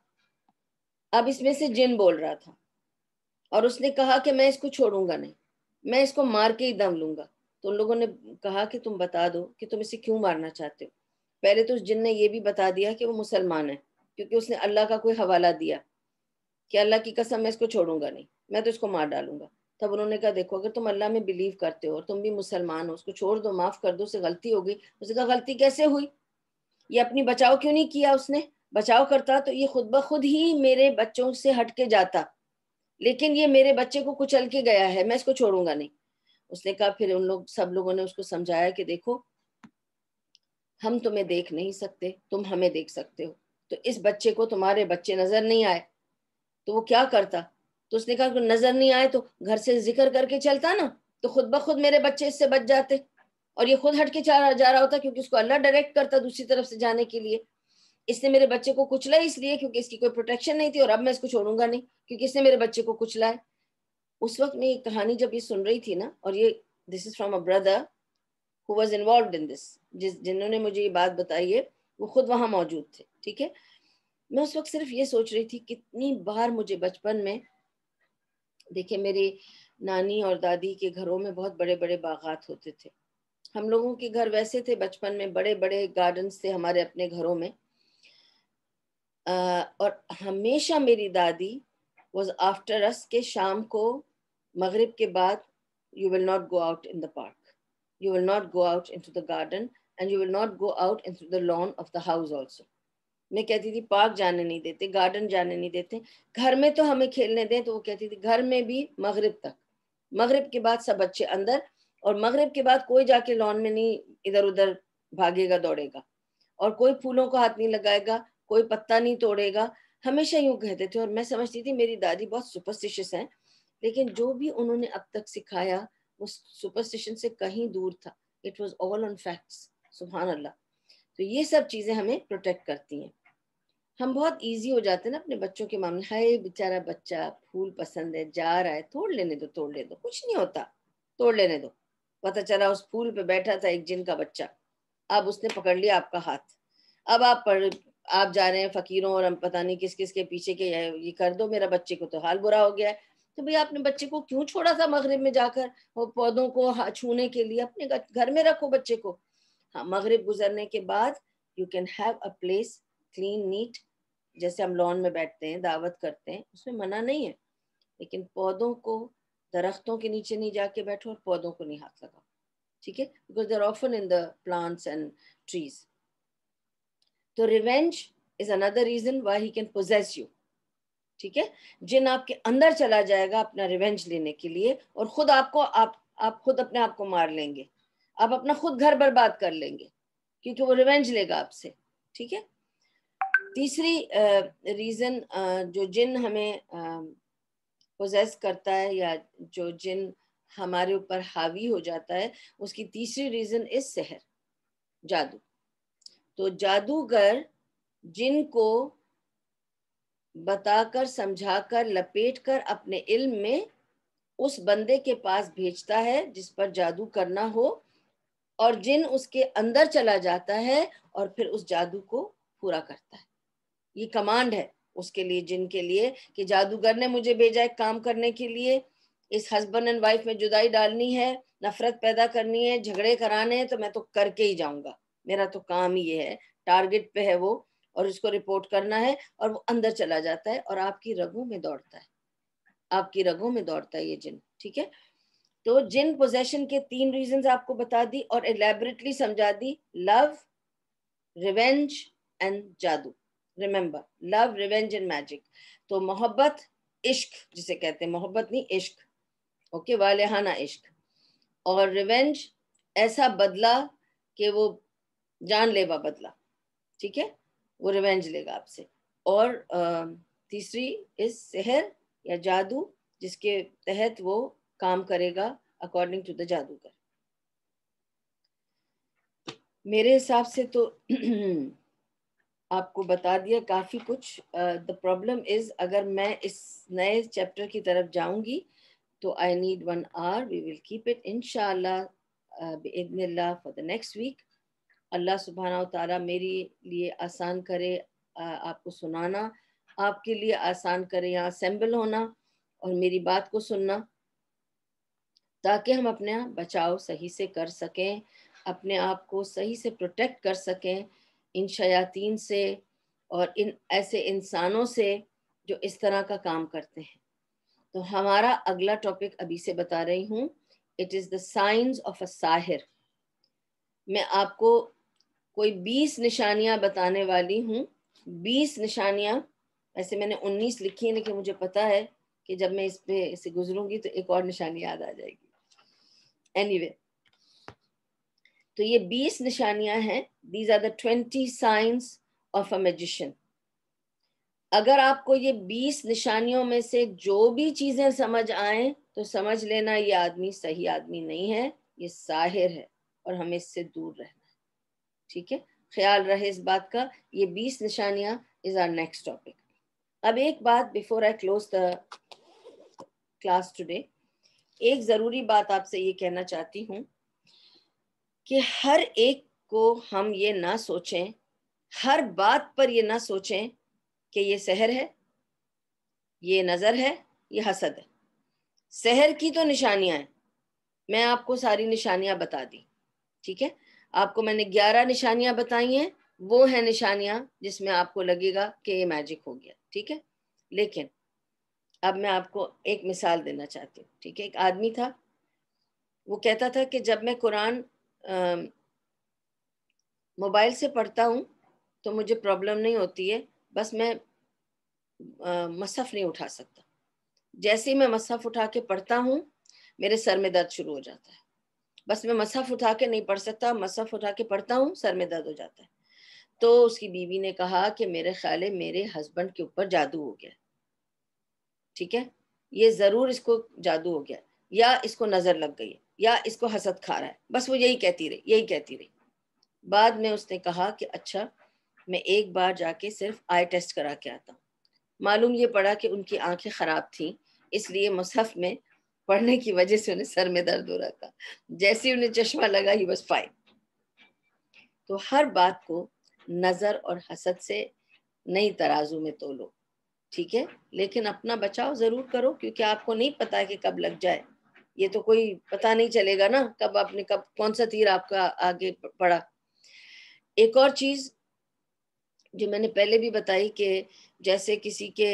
A: اب اس میں سے جن بول رہا تھا, اور اس نے کہا کہ میں اس کو چھوڑوں گا نہیں, میں اس کو مار کے ہی دم لوں گا. تو ان لوگوں نے کہا کہ تم بتا دو کہ تم اسے کیوں مارنا چاہتے ہو. پہلے تو اس جن نے یہ بھی بتا دیا کہ وہ مسلمان ہے, کیونکہ اس نے اللہ کا کوئی حوالہ دیا کہ اللہ کی قسم میں اس کو چھوڑوں گا نہیں, میں تو اس کو مار ڈالوں گا. تب انہوں نے کہا دیکھو اگر تم اللہ میں بلیو کرتے ہو اور تم بھی مسلمان ہو, اس کو چھوڑ دو, معاف کر دو, اسے غلطی ہو گئی. اس نے کہا غلطی کیسے ہوئی, یہ اپنی بچاؤ کیوں نہیں کیا, اس نے بچاؤ کرتا تو یہ خود بخود ہی میرے بچوں سے ہٹ کے جاتا, لیکن یہ میرے بچے کو کچل کے گیا ہے, میں اس کو چھوڑوں گا نہیں. اس نے کہا, پھر سب لوگوں نے اس کو سمجھایا کہ دیکھو ہم تمہیں دیکھ نہیں سکتے, تم ہمیں دیکھ سکتے ہو, تو اس بچے کو تمہارے بچے نظر نہیں آئے تو وہ کیا کرتا. تو اس نے کہا کہ نظر نہیں آئے تو گھر سے ذکر کر کے چلتا نا, تو خود بخود میرے بچے اس سے بچ جاتے, اور یہ خود ہٹ کے جا رہا ہوتا, کیونکہ اس کو اللہ ڈائریکٹ کرتا دوسری طرف سے جانے کے لیے. اس نے میرے بچے کو کچلا اس لیے کیونکہ اس کی کوئی پروٹیکشن نہیں تھی, اور اب میں اس کو چھوڑوں گا نہیں کیونکہ اس نے میرے بچے کو کچلا ہے. اس وقت میں یہ کہانی جب یہ سن رہی تھی نا, اور یہ this is from a brother who was involved in this, جنہوں نے مجھے یہ بات بتائی ہے وہ خود وہاں موجود تھے. ٹھیک ہے. میں اس وقت صرف یہ سوچ رہی تھی کتنی بار مجھے بچپن میں، دیکھیں میری نانی اور دادی کے گھروں میں بہت بڑے بڑے باغات ہوتے تھے. ہم لوگوں کے گھر ویسے تھے بچپن میں، بڑے بڑے گارڈنز تھے ہمارے اپنے گھروں میں. اور ہمیشہ میری دادی was after us کہ شام کو مغرب کے بعد you will not go out in the park, you will not go out into the garden, and you will not go out into the lawn of the house also. میں کہتی تھی پارک جانے نہیں دیتے، گارڈن جانے نہیں دیتے، گھر میں تو ہمیں کھیلنے دیں. تو وہ کہتی تھی گھر میں بھی مغرب تک، مغرب کے بعد سب بچے اندر، اور مغرب کے بعد کوئی جا کے لان میں نہیں ادھر ادھر بھاگے گا دوڑے گا، اور کوئی پھولوں کو ہاتھ نہیں لگائے گا، کوئی پتا نہیں توڑے گا. ہمیشہ یوں کہتے تھے. اور میں سمجھتی تھی میری دادی بہت سپرسٹیشس ہیں، لیکن جو بھی انہوں نے اب تک سکھایا وہ سپرسٹیشن سے کہیں دور تھا. It was all on facts. سبحان اللہ. تو یہ سب چیزیں ہمیں پروٹیکٹ کرتی ہیں. ہم بہت ایزی ہو جاتے ہیں نا اپنے بچوں کے معاملے، ہائے بیچارہ بچہ پھول پسند ہے جا رہا ہے، توڑ لینے دو توڑ لینے دو، کچھ نہیں ہوتا، توڑ لینے دو. پتہ چلا اس پھول پہ بیٹھا تھا ایک جن کا بچہ، اب اس نے پکڑ لیا آپ کا ہاتھ، اب آپ جا رہے ہیں فقیروں اور ہم پتہ نہیں کس کس کے پیچھے کہ یہ کر دو، میرا بچے کو تو حال برا ہو گیا ہے. تو بھئی آپ نے بچے کو کیوں چھوڑا تھا مغرب میں جا کر وہ پودوں کو چھونے کے لیے؟ اپنے گھر میں رکھو بچے کو. ہاں، مغرب گزرنے کے بعد you can have a place clean neat, جیسے ہم لان میں بیٹھتے ہیں دعوت کرتے ہیں، اس میں منع نہیں ہے، لیکن پودوں کو، درختوں کے نیچے نہیں جا کے بیٹھو اور پودوں کو نہیں ہاتھ لگاؤ. ٹھیک ہے. Because they are often in the plants and trees. تو revenge is another reason why he can possess you. ٹھیک ہے. جن آپ کے اندر چلا جائے گا اپنا ریونج لینے کے لیے، اور خود آپ خود اپنے آپ کو مار لیں گے، آپ اپنا خود گھر برباد کر لیں گے، کیونکہ وہ ریونج لے گا آپ سے. ٹھیک ہے. تیسری ریزن جو جن ہمیں پوزیس کرتا ہے یا جو جن ہمارے اوپر حاوی ہو جاتا ہے، اس کی تیسری ریزن از سحر، جادو. تو جادوگر جن کو بتا کر، سمجھا کر، لپیٹ کر اپنے علم میں اس بندے کے پاس بھیجتا ہے جس پر جادو کرنا ہو، اور جن اس کے اندر چلا جاتا ہے اور پھر اس جادو کو پورا کرتا ہے. یہ کمانڈ ہے اس کے لیے، جن کے لیے، کہ جادوگر نے مجھے بھیجا ایک کام کرنے کے لیے، اس ہسبینڈ اینڈ وائف میں جدائی ڈالنی ہے، نفرت پیدا کرنی ہے، جھگڑے کرانے ہیں، تو میں تو کر کے ہی جاؤں گا، میرا تو کام ہی یہ ہے، ٹارگٹ پہ ہے وہ، اور اس کو رپورٹ کرنا ہے. اور وہ اندر چلا جاتا ہے اور آپ کی رگوں میں دوڑتا ہے، آپ کی رگوں میں دوڑتا ہے یہ جن. ٹھیک ہے. تو جن پوزیشن کے 3 ریزنز آپ کو بتا دی اور ایلیبریٹلی سمجھا دی: لو، ریونج اینڈ جادو. Remember, love, revenge and magic. تو محبت، عشق جسے کہتے ہیں، محبت نہیں عشق، اوکے، والہانہ عشق. اور ریونج ایسا بدلہ کہ وہ جان لیوا بدلہ. ٹھیک ہے. وہ ریونج لے گا آپ سے. اور تیسری اس سحر یا جادو، جس کے تحت وہ کام کرے گا اکارڈنگ ٹو دا جادوگر. میرے حساب سے تو آپ کو بتا دیا کافی کچھ. دا پرابلم از، اگر میں اس نئے چیپٹر کی طرف جاؤں گی تو I need 1 hour. We will keep it انشاءاللہ بإذن اللہ for the next week. اللہ سبحانہ و تعالیٰ میری لیے آسان کرے آپ کو سنانا، آپ کے لیے آسان کرے یہاں اسمبل ہونا اور میری بات کو سننا، تاکہ ہم اپنا بچاؤ صحیح سے کر سکیں، اپنے آپ کو صحیح سے پروٹیکٹ کر سکیں ان شیاطین سے اور ان ایسے انسانوں سے جو اس طرح کا کام کرتے ہیں. تو ہمارا اگلا ٹاپک ابھی سے بتا رہی ہوں، it is the signs of a ساحر. میں آپ کو کوئی 20 نشانیاں بتانے والی ہوں. 20 نشانیاں، ایسے میں نے 19 لکھی ہیں، لیکن مجھے پتا ہے کہ جب میں اس پہ سے گزروں گی تو ایک اور نشانی یاد آ جائے گی. اینی تو یہ 20 نشانیاں ہیں. These are the 20 signs of a magician. اگر آپ کو یہ 20 نشانیوں میں سے جو بھی چیزیں سمجھ آئیں تو سمجھ لینا یہ آدمی صحیح آدمی نہیں ہے، یہ ساحر ہے اور ہمیں اس سے دور رہنا ہے. ٹھیک ہے. خیال رہے اس بات کا. یہ 20 نشانیاں از آر نیکسٹ ٹاپک. اب ایک بات before I close the class today, ایک ضروری بات آپ سے یہ کہنا چاہتی ہوں کہ ہر ایک کو ہم یہ نہ سوچیں، ہر بات پر یہ نہ سوچیں کہ یہ سحر ہے، یہ نظر ہے، یہ حسد ہے۔ سحر کی تو نشانیاں ہیں، میں آپ کو ساری نشانیاں بتا دی، ٹھیک ہے؟ آپ کو میں نے 11 نشانیاں بتائی ہیں، وہ ہیں نشانیاں جس میں آپ کو لگے گا کہ یہ میجک ہو گیا، ٹھیک ہے؟ لیکن اب میں آپ کو ایک مثال دینا چاہتی ہوں، ٹھیک ہے؟ ایک آدمی تھا، وہ کہتا تھا کہ جب میں قرآن موبائل سے پڑھتا ہوں تو مجھے پرابلم نہیں ہوتی ہے، بس میں مصحف نہیں اٹھا سکتا، جیسے ہی میں مصحف اٹھا کے پڑھتا ہوں میرے سر میں درد شروع ہو جاتا ہے، بس میں مصحف اٹھا کے نہیں پڑھ سکتا، مصحف اٹھا کے پڑھتا ہوں سر میں درد ہو جاتا ہے۔ تو اس کی بیوی نے کہا کہ میرے خیال ہے میرے ہسبینڈ کے اوپر جادو ہو گیا، ٹھیک ہے؟ یہ ضرور اس کو جادو ہو گیا، یا اس کو نظر لگ گئی ہے، یا اس کو حسد کھا رہا ہے، بس وہ یہی کہتی رہی۔ بعد میں اس نے کہا کہ اچھا میں ایک بار جا کے صرف آئی ٹیسٹ کرا کے آتا ہوں۔ معلوم یہ پڑا کہ ان کی آنکھیں خراب تھیں، اس لیے مصحف میں پڑھنے کی وجہ سے انہیں سر میں درد ہو رہا تھا، جیسے انہیں چشمہ لگا ہی بس فائن۔ تو ہر بات کو نظر اور حسد سے نہیں ترازو میں تولو، ٹھیک ہے؟ لیکن اپنا بچاؤ ضرور کرو، کیونکہ آپ کو نہیں پتا کہ کب لگ جائے، یہ تو کوئی پتا نہیں چلے گا نا کب کون سا تیر آپ کا آگے پڑا۔ ایک اور چیز جو میں نے پہلے بھی بتائی کہ جیسے کسی کے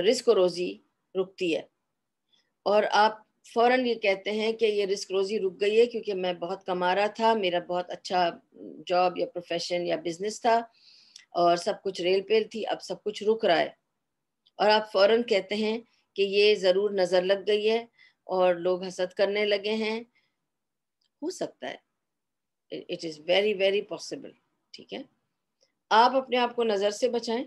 A: رزق و روزی رکتی ہے اور آپ فوراً یہ کہتے ہیں کہ یہ رزق روزی رک گئی ہے کیونکہ میں بہت کما رہا تھا، میرا بہت اچھا جاب یا پروفیشن یا بزنس تھا اور سب کچھ ریل پیل تھی، اب سب کچھ رک رہا ہے، اور آپ فوراً کہتے ہیں کہ یہ ضرور نظر لگ گئی ہے اور لوگ حسد کرنے لگے ہیں۔ ہو سکتا ہے، it is very very possible, ٹھیک ہے؟ آپ اپنے آپ کو نظر سے بچائیں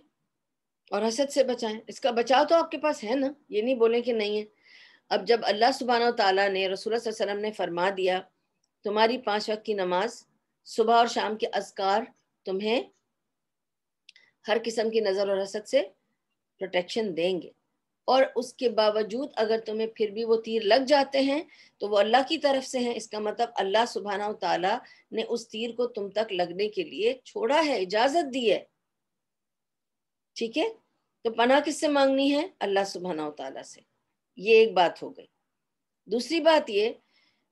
A: اور حسد سے بچائیں، اس کا بچاؤ تو آپ کے پاس ہے نا، یہ نہیں بولیں کہ نہیں ہے۔ اب جب اللہ سبحانہ و تعالیٰ نے، رسول اللہ صلی اللہ علیہ وسلم نے فرما دیا تمہاری 5 وقت کی نماز، صبح اور شام کے اذکار تمہیں ہر قسم کی نظر اور حسد سے پروٹیکشن دیں گے، اور اس کے باوجود اگر تمہیں پھر بھی وہ تیر لگ جاتے ہیں تو وہ اللہ کی طرف سے ہیں، اس کا مطلب اللہ سبحانہ و تعالیٰ نے اس تیر کو تم تک لگنے کے لیے چھوڑا ہے، اجازت دی ہے، ٹھیک ہے؟ تو پناہ کس سے مانگنی ہے؟ اللہ سبحانہ و تعالیٰ سے۔ یہ ایک بات ہو گئی۔ دوسری بات یہ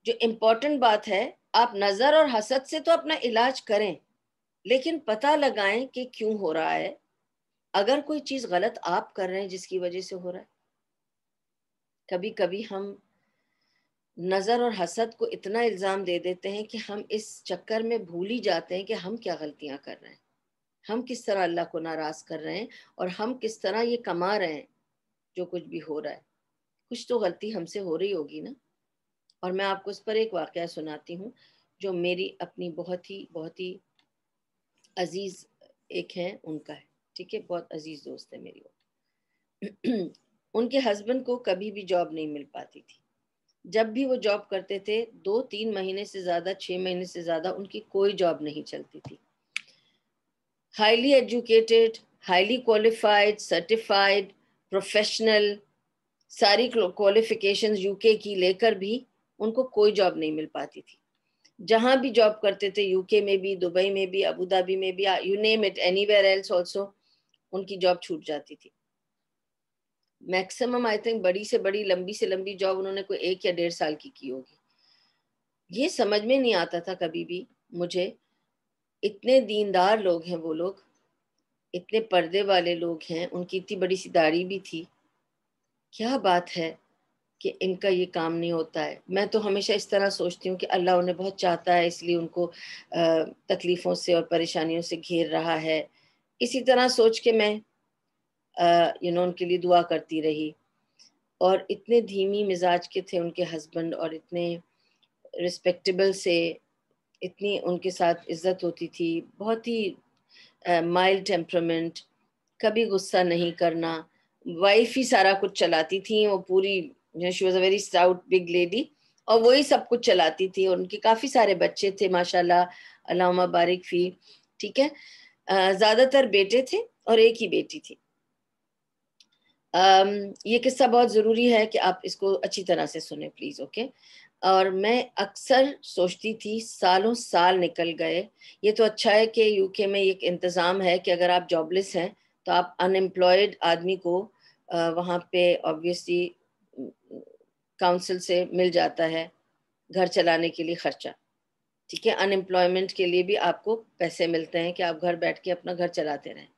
A: جو امپورٹنٹ بات ہے، آپ نظر اور حسد سے تو اپنا علاج کریں، لیکن پتہ لگائیں کہ کیوں ہو رہا ہے، اگر کوئی چیز غلط آپ کر رہے ہیں جس کی وجہ سے ہو رہا ہے۔ کبھی کبھی ہم نظر اور حسد کو اتنا الزام دے دیتے ہیں کہ ہم اس چکر میں بھول ہی جاتے ہیں کہ ہم کیا غلطیاں کر رہے ہیں، ہم کس طرح اللہ کو ناراض کر رہے ہیں، اور ہم کس طرح یہ کما رہے ہیں جو کچھ بھی ہو رہا ہے۔ کچھ تو غلطی ہم سے ہو رہی ہوگی نا۔ اور میں آپ کو اس پر ایک واقعہ سناتی ہوں جو میری اپنی بہت ہی عزیز ایک ہیں، ان کا ہے، ٹھیک ہے؟ بہت عزیز دوست ہے میری وہ۔ ان کے ہسبینڈ کو کبھی بھی جاب نہیں مل پاتی تھی، جب بھی وہ جاب کرتے تھے 2-3 مہینے سے زیادہ، 6 مہینے سے زیادہ ان کی کوئی جاب نہیں چلتی تھی۔ Highly educated, highly qualified, certified, professional, ساری کوالیفیکیشنز یو کے کی لے کر بھی ان کو کوئی جاب نہیں مل پاتی تھی۔ جہاں بھی جاب کرتے تھے، یو کے میں بھی، دبئی میں بھی، ابو دھابی میں بھی، you name it, anywhere else also, ان کی جاب چھوٹ جاتی تھی۔ میکسیمم آئی تھنک بڑی سے بڑی، لمبی سے لمبی جاب انہوں نے کوئی 1 یا 1.5 سال کی ہوگی۔ یہ سمجھ میں نہیں آتا تھا کبھی بھی مجھے، اتنے دیندار لوگ ہیں وہ لوگ، اتنے پردے والے لوگ ہیں، ان کی اتنی بڑی سی داڑھی بھی تھی، کیا بات ہے کہ ان کا یہ کام نہیں ہوتا ہے؟ میں تو ہمیشہ اس طرح سوچتی ہوں کہ اللہ انہیں بہت چاہتا ہے، اس لیے ان کو تکلیفوں سے اور پریشانیوں سے گھیر رہا ہے۔ اسی طرح سوچ کے میں ان کے لیے دعا کرتی رہی۔ اور اتنے دھیمی مزاج کے تھے ان کے ہسبینڈ، اور اتنے رسپیکٹیبل سے، اتنی ان کے ساتھ عزت ہوتی تھی، بہت ہی مائلڈ ٹیمپرمنٹ، کبھی غصہ نہیں کرنا، وائف ہی سارا کچھ چلاتی تھیں، وہ پوری she was a very stout big lady, اور وہی سب کچھ چلاتی تھی، اور ان کے کافی سارے بچے تھے ماشاءاللہ، اللہم بارک فی، ٹھیک ہے؟ زیادہ تر بیٹے تھے اور ایک ہی بیٹی تھی۔ یہ قصہ بہت ضروری ہے کہ آپ اس کو اچھی طرح سے سنیں پلیز، اوکے؟ اور میں اکثر سوچتی تھی سالوں سال نکل گئے. یہ تو اچھا ہے کہ یو کے میں ایک انتظام ہے کہ اگر آپ جاب لیس ہیں تو آپ ان امپلائڈ آدمی کو وہاں پہ آبویسلی کاؤنسل سے مل جاتا ہے گھر چلانے کے لیے خرچہ. ٹھیک ہے, ان امپلائمنٹ کے لیے بھی آپ کو پیسے ملتے ہیں کہ آپ گھر بیٹھ کے اپنا گھر چلاتے رہیں.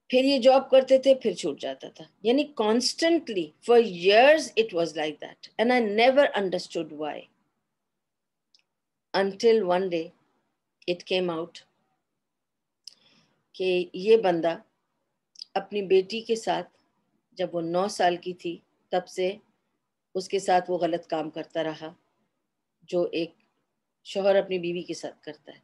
A: پھر یہ جاب کرتے تھے, پھر چھوٹ جاتا تھا. یعنی constantly for years it was like that and I never understood why until one day it came out کہ یہ بندہ اپنی بیٹی کے ساتھ جب وہ 9 سال کی تھی تب سے اس کے ساتھ وہ غلط کام کرتا رہا جو ایک شوہر اپنی بیوی کے ساتھ کرتا ہے.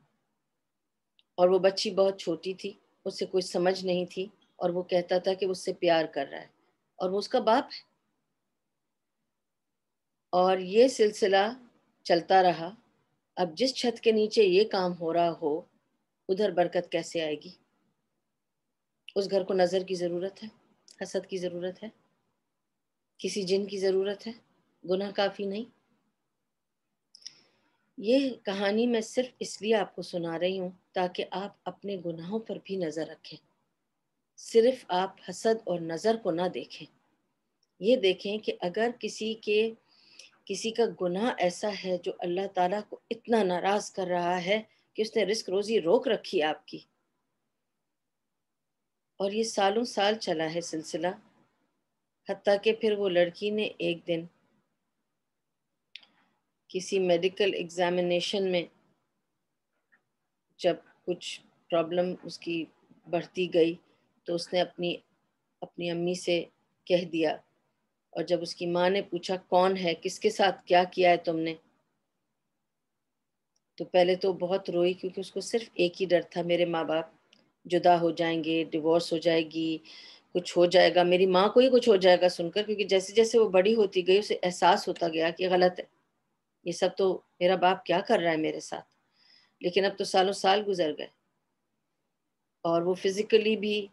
A: اور وہ بچی بہت چھوٹی تھی, اس سے کچھ سمجھ نہیں تھی, اور وہ کہتا تھا کہ اس سے پیار کر رہا ہے اور وہ اس کا باپ ہے. اور یہ سلسلہ چلتا رہا. اب جس چھت کے نیچے یہ کام ہو رہا ہو ادھر برکت کیسے آئے گی؟ اس گھر کو نظر کی ضرورت ہے, حسد کی ضرورت ہے, کسی جن کی ضرورت ہے, گناہ کافی نہیں. یہ کہانی میں صرف اس لیے آپ کو سنا رہی ہوں تاکہ آپ اپنے گناہوں پر بھی نظر رکھیں. صرف آپ حسد اور نظر کو نہ دیکھیں, یہ دیکھیں کہ اگر کسی کا گناہ ایسا ہے جو اللہ تعالیٰ کو اتنا ناراض کر رہا ہے کہ اس نے رزق روزی روک رکھی آپ کی, اور یہ سالوں سال چلا ہے سلسلہ, حتیٰ کہ پھر وہ لڑکی نے ایک دن کسی میڈیکل ایگزامینیشن میں جب کچھ پرابلم اس کی بڑھتی گئی تو اس نے اپنی امی سے کہہ دیا, اور جب اس کی ماں نے پوچھا کون ہے, کس کے ساتھ کیا کیا ہے تم نے, تو پہلے تو بہت روئی کیونکہ اس کو صرف ایک ہی ڈر تھا, میرے ماں باپ جدا ہو جائیں گے, ڈیورس ہو جائے گی, کچھ ہو جائے گا, میری ماں کو ہی کچھ ہو جائے گا سن کر, کیونکہ جیسے جیسے وہ بڑی ہوتی گئی اسے احساس ہوتا گیا کہ غلط ہے, یہ سب تو میرا باپ کیا کر رہا ہے میرے ساتھ. لیکن اب تو سالوں سال گزر گئے اور وہ فزیکلی بھی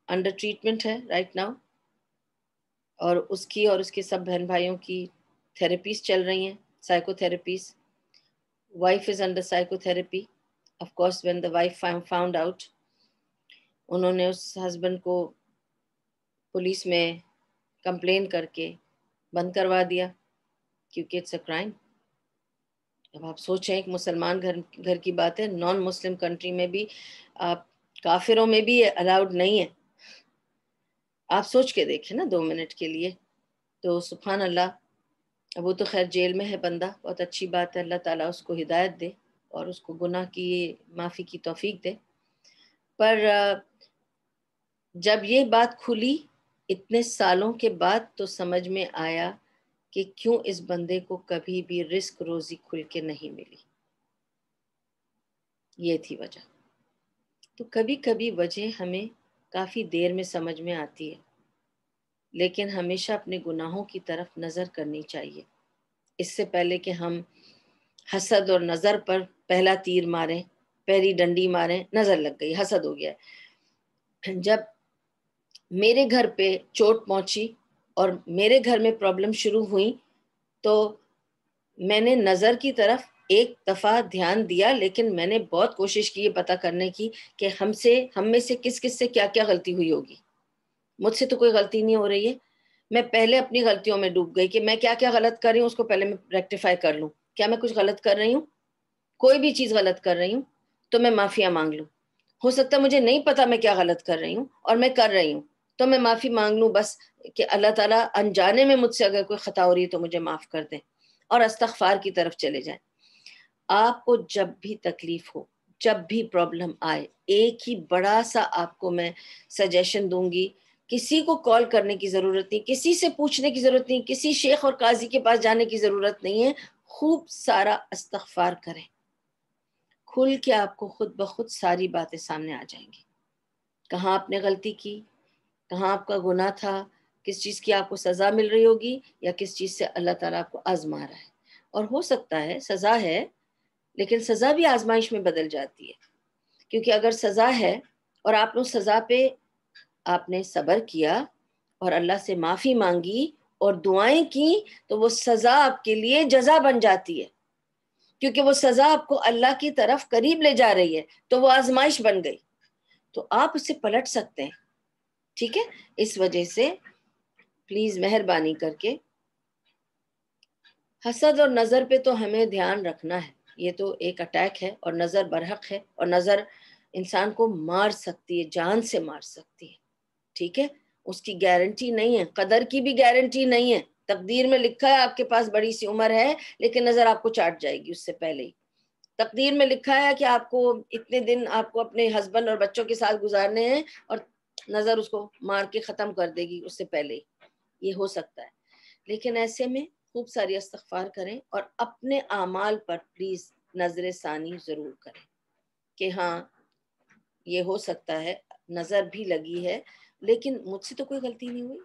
A: انڈر ٹریٹمنٹ ہے رائٹ ناؤ, اور اس کی اور اس کے سب بہن بھائیوں کی تھراپیز چل رہی ہیں, psycho therapies. Wife is under psycho therapy. Of course when the wife found out, انہوں نے اس ہسبینڈ کو پولیس میں کمپلین کر کے بند کروا دیا کیونکہ اٹس اے کرائم. اب آپ سوچیں ایک مسلمان گھر کی بات ہے, نان مسلم کنٹری میں بھی آپ کافروں میں بھی الاؤڈ نہیں ہے. آپ سوچ کے دیکھیں نا 2 منٹ کے لیے. تو سبحان اللہ, وہ تو خیر جیل میں ہے بندہ, بہت اچھی بات ہے, اللہ تعالیٰ اس کو ہدایت دے اور اس کو گناہ کی معافی کی توفیق دے. پر جب یہ بات کھلی اتنے سالوں کے بعد تو سمجھ میں آیا کہ کیوں اس بندے کو کبھی بھی رزق روزی کھل کے نہیں ملی. یہ تھی وجہ. تو کبھی کبھی وجہ ہمیں کافی دیر میں سمجھ میں آتی ہے, لیکن ہمیشہ اپنے گناہوں کی طرف نظر کرنی چاہیے اس سے پہلے کہ ہم حسد اور نظر پر پہلا تیر ماریں, پہلی ڈنڈی ماریں, نظر لگ گئی, حسد ہو گیا. جب میرے گھر پہ چوٹ پہنچی اور میرے گھر میں پرابلم شروع ہوئی تو میں نے نظر کی طرف ایک دفعہ دھیان دیا, لیکن میں نے بہت کوشش کی یہ پتہ کرنے کی کہ ہم میں سے کس سے کیا کیا غلطی ہوئی ہوگی. مجھ سے تو کوئی غلطی نہیں ہو رہی ہے, میں پہلے اپنی غلطیوں میں ڈوب گئی کہ میں کیا کیا غلط کر رہی ہوں اس کو پہلے میں ریکٹیفائی کر لوں. کیا میں کچھ غلط کر رہی ہوں؟ کوئی بھی چیز غلط کر رہی ہوں تو میں معافیاں مانگ لوں. ہو سکتا ہے مجھے نہیں پتا میں کیا غلط کر رہی ہوں اور میں کر رہی ہوں تو میں معافی مانگ لوں, بس کہ اللہ تعالیٰ انجانے میں مجھ سے اگر کوئی خطا ہو رہی ہے تو مجھے معاف کر دیں اور استغفار کی طرف چلے جائیں. آپ کو جب بھی تکلیف ہو, جب بھی پرابلم آئے, ایک ہی بڑا سا آپ کو میں سجیشن دوں گی, کسی کو کال کرنے کی ضرورت نہیں, کسی سے پوچھنے کی ضرورت نہیں, کسی شیخ اور قاضی کے پاس جانے کی ضرورت نہیں ہے. خوب سارا استغفار کریں, کھل کے آپ کو خود بخود ساری باتیں سامنے آ جائیں گی. کہاں آپ نے غلطی کی, کہاں آپ کا گناہ تھا, کس چیز کی آپ کو سزا مل رہی ہوگی یا کس چیز سے اللہ تعالیٰ آپ کو آزما رہا ہے. اور ہو سکتا ہے سزا ہے لیکن سزا بھی آزمائش میں بدل جاتی ہے, کیونکہ اگر سزا ہے اور آپ نے سزا پہ آپ نے صبر کیا اور اللہ سے معافی مانگی اور دعائیں کی تو وہ سزا آپ کے لیے جزا بن جاتی ہے، کیونکہ وہ سزا آپ کو اللہ کی طرف قریب لے جا رہی ہے، تو وہ آزمائش بن گئی، تو آپ اسے پلٹ سکتے ہیں، ٹھیک ہے؟ اس وجہ سے پلیز مہربانی کر کے حسد اور نظر پہ تو ہمیں دھیان رکھنا ہے، یہ تو ایک اٹیک ہے، اور نظر برحق ہے، اور نظر انسان کو مار سکتی ہے، جان سے مار سکتی ہے، ٹھیک ہے؟ اس کی گارنٹی نہیں ہے، قدر کی بھی گارنٹی نہیں ہے، تقدیر میں لکھا ہے آپ کے پاس بڑی سی عمر ہے لیکن نظر آپ کو چاٹ جائے گی اس سے پہلے ہی، تقدیر میں لکھا ہے کہ آپ کو اتنے دن آپ کو اپنے ہسبینڈ اور بچوں کے ساتھ گزارنے ہیں، اور نظر اس کو مار کے ختم کر دے گی اس سے پہلے ہی، یہ ہو سکتا ہے۔ لیکن ایسے میں خوب ساری استغفار کریں، اور اپنے اعمال پر پلیز نظر ثانی ضرور کریں کہ ہاں یہ ہو سکتا ہے نظر بھی لگی ہے لیکن مجھ سے تو کوئی غلطی نہیں ہوئی،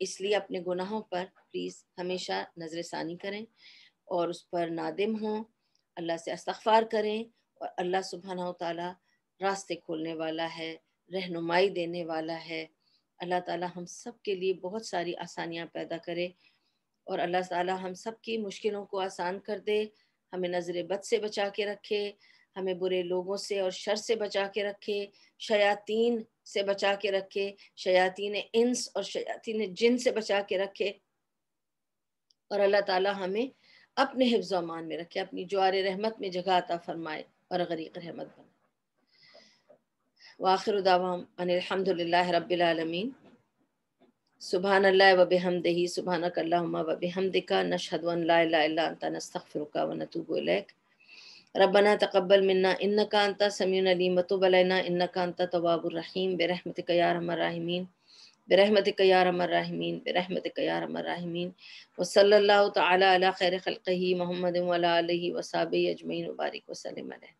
A: اس لیے اپنے گناہوں پر پلیز ہمیشہ نظر ثانی کریں اور اس پر نادم ہوں، اللہ سے استغفار کریں، اور اللہ سبحانہ و تعالی راستے کھولنے والا ہے، رہنمائی دینے والا ہے۔ اللہ تعالی ہم سب کے لیے بہت ساری آسانیاں پیدا کرے، اور اللہ تعالی ہم سب کی مشکلوں کو آسان کر دے، ہمیں نظر بد سے بچا کے رکھے، ہمیں برے لوگوں سے اور شر سے بچا کے رکھے، شیاطین سے بچا کے رکھے، شیاطین انس اور شیاطین جن سے بچا کے رکھے، اور اللہ تعالی ہمیں اپنے حفظ و امان میں رکھے، اپنی جوار رحمت میں جگہ عطا فرمائے اور غریق رحمت بنائے۔ وآخر دعوام ان الحمد للہ رب العالمین۔ سبحان اللہ و بحمدہ، سبحانک اللہم و بحمدک، نشہد ان لا الہ الا انت، نستغفرک و نتوب الیک۔ ربنا تقبل منا انک انت السمیع العلیم وتب علینا انک انت التواب الرحیم، برحمتک یا ارحم الراحمین، برحمتک یا ارحم الراحمین، برحمتک یا ارحم الراحمین، وصلی اللہ تعالی علی خیر خلقہ محمد وعلی آلہ وصحبہ اجمعین، وبارک وسلم علیہ۔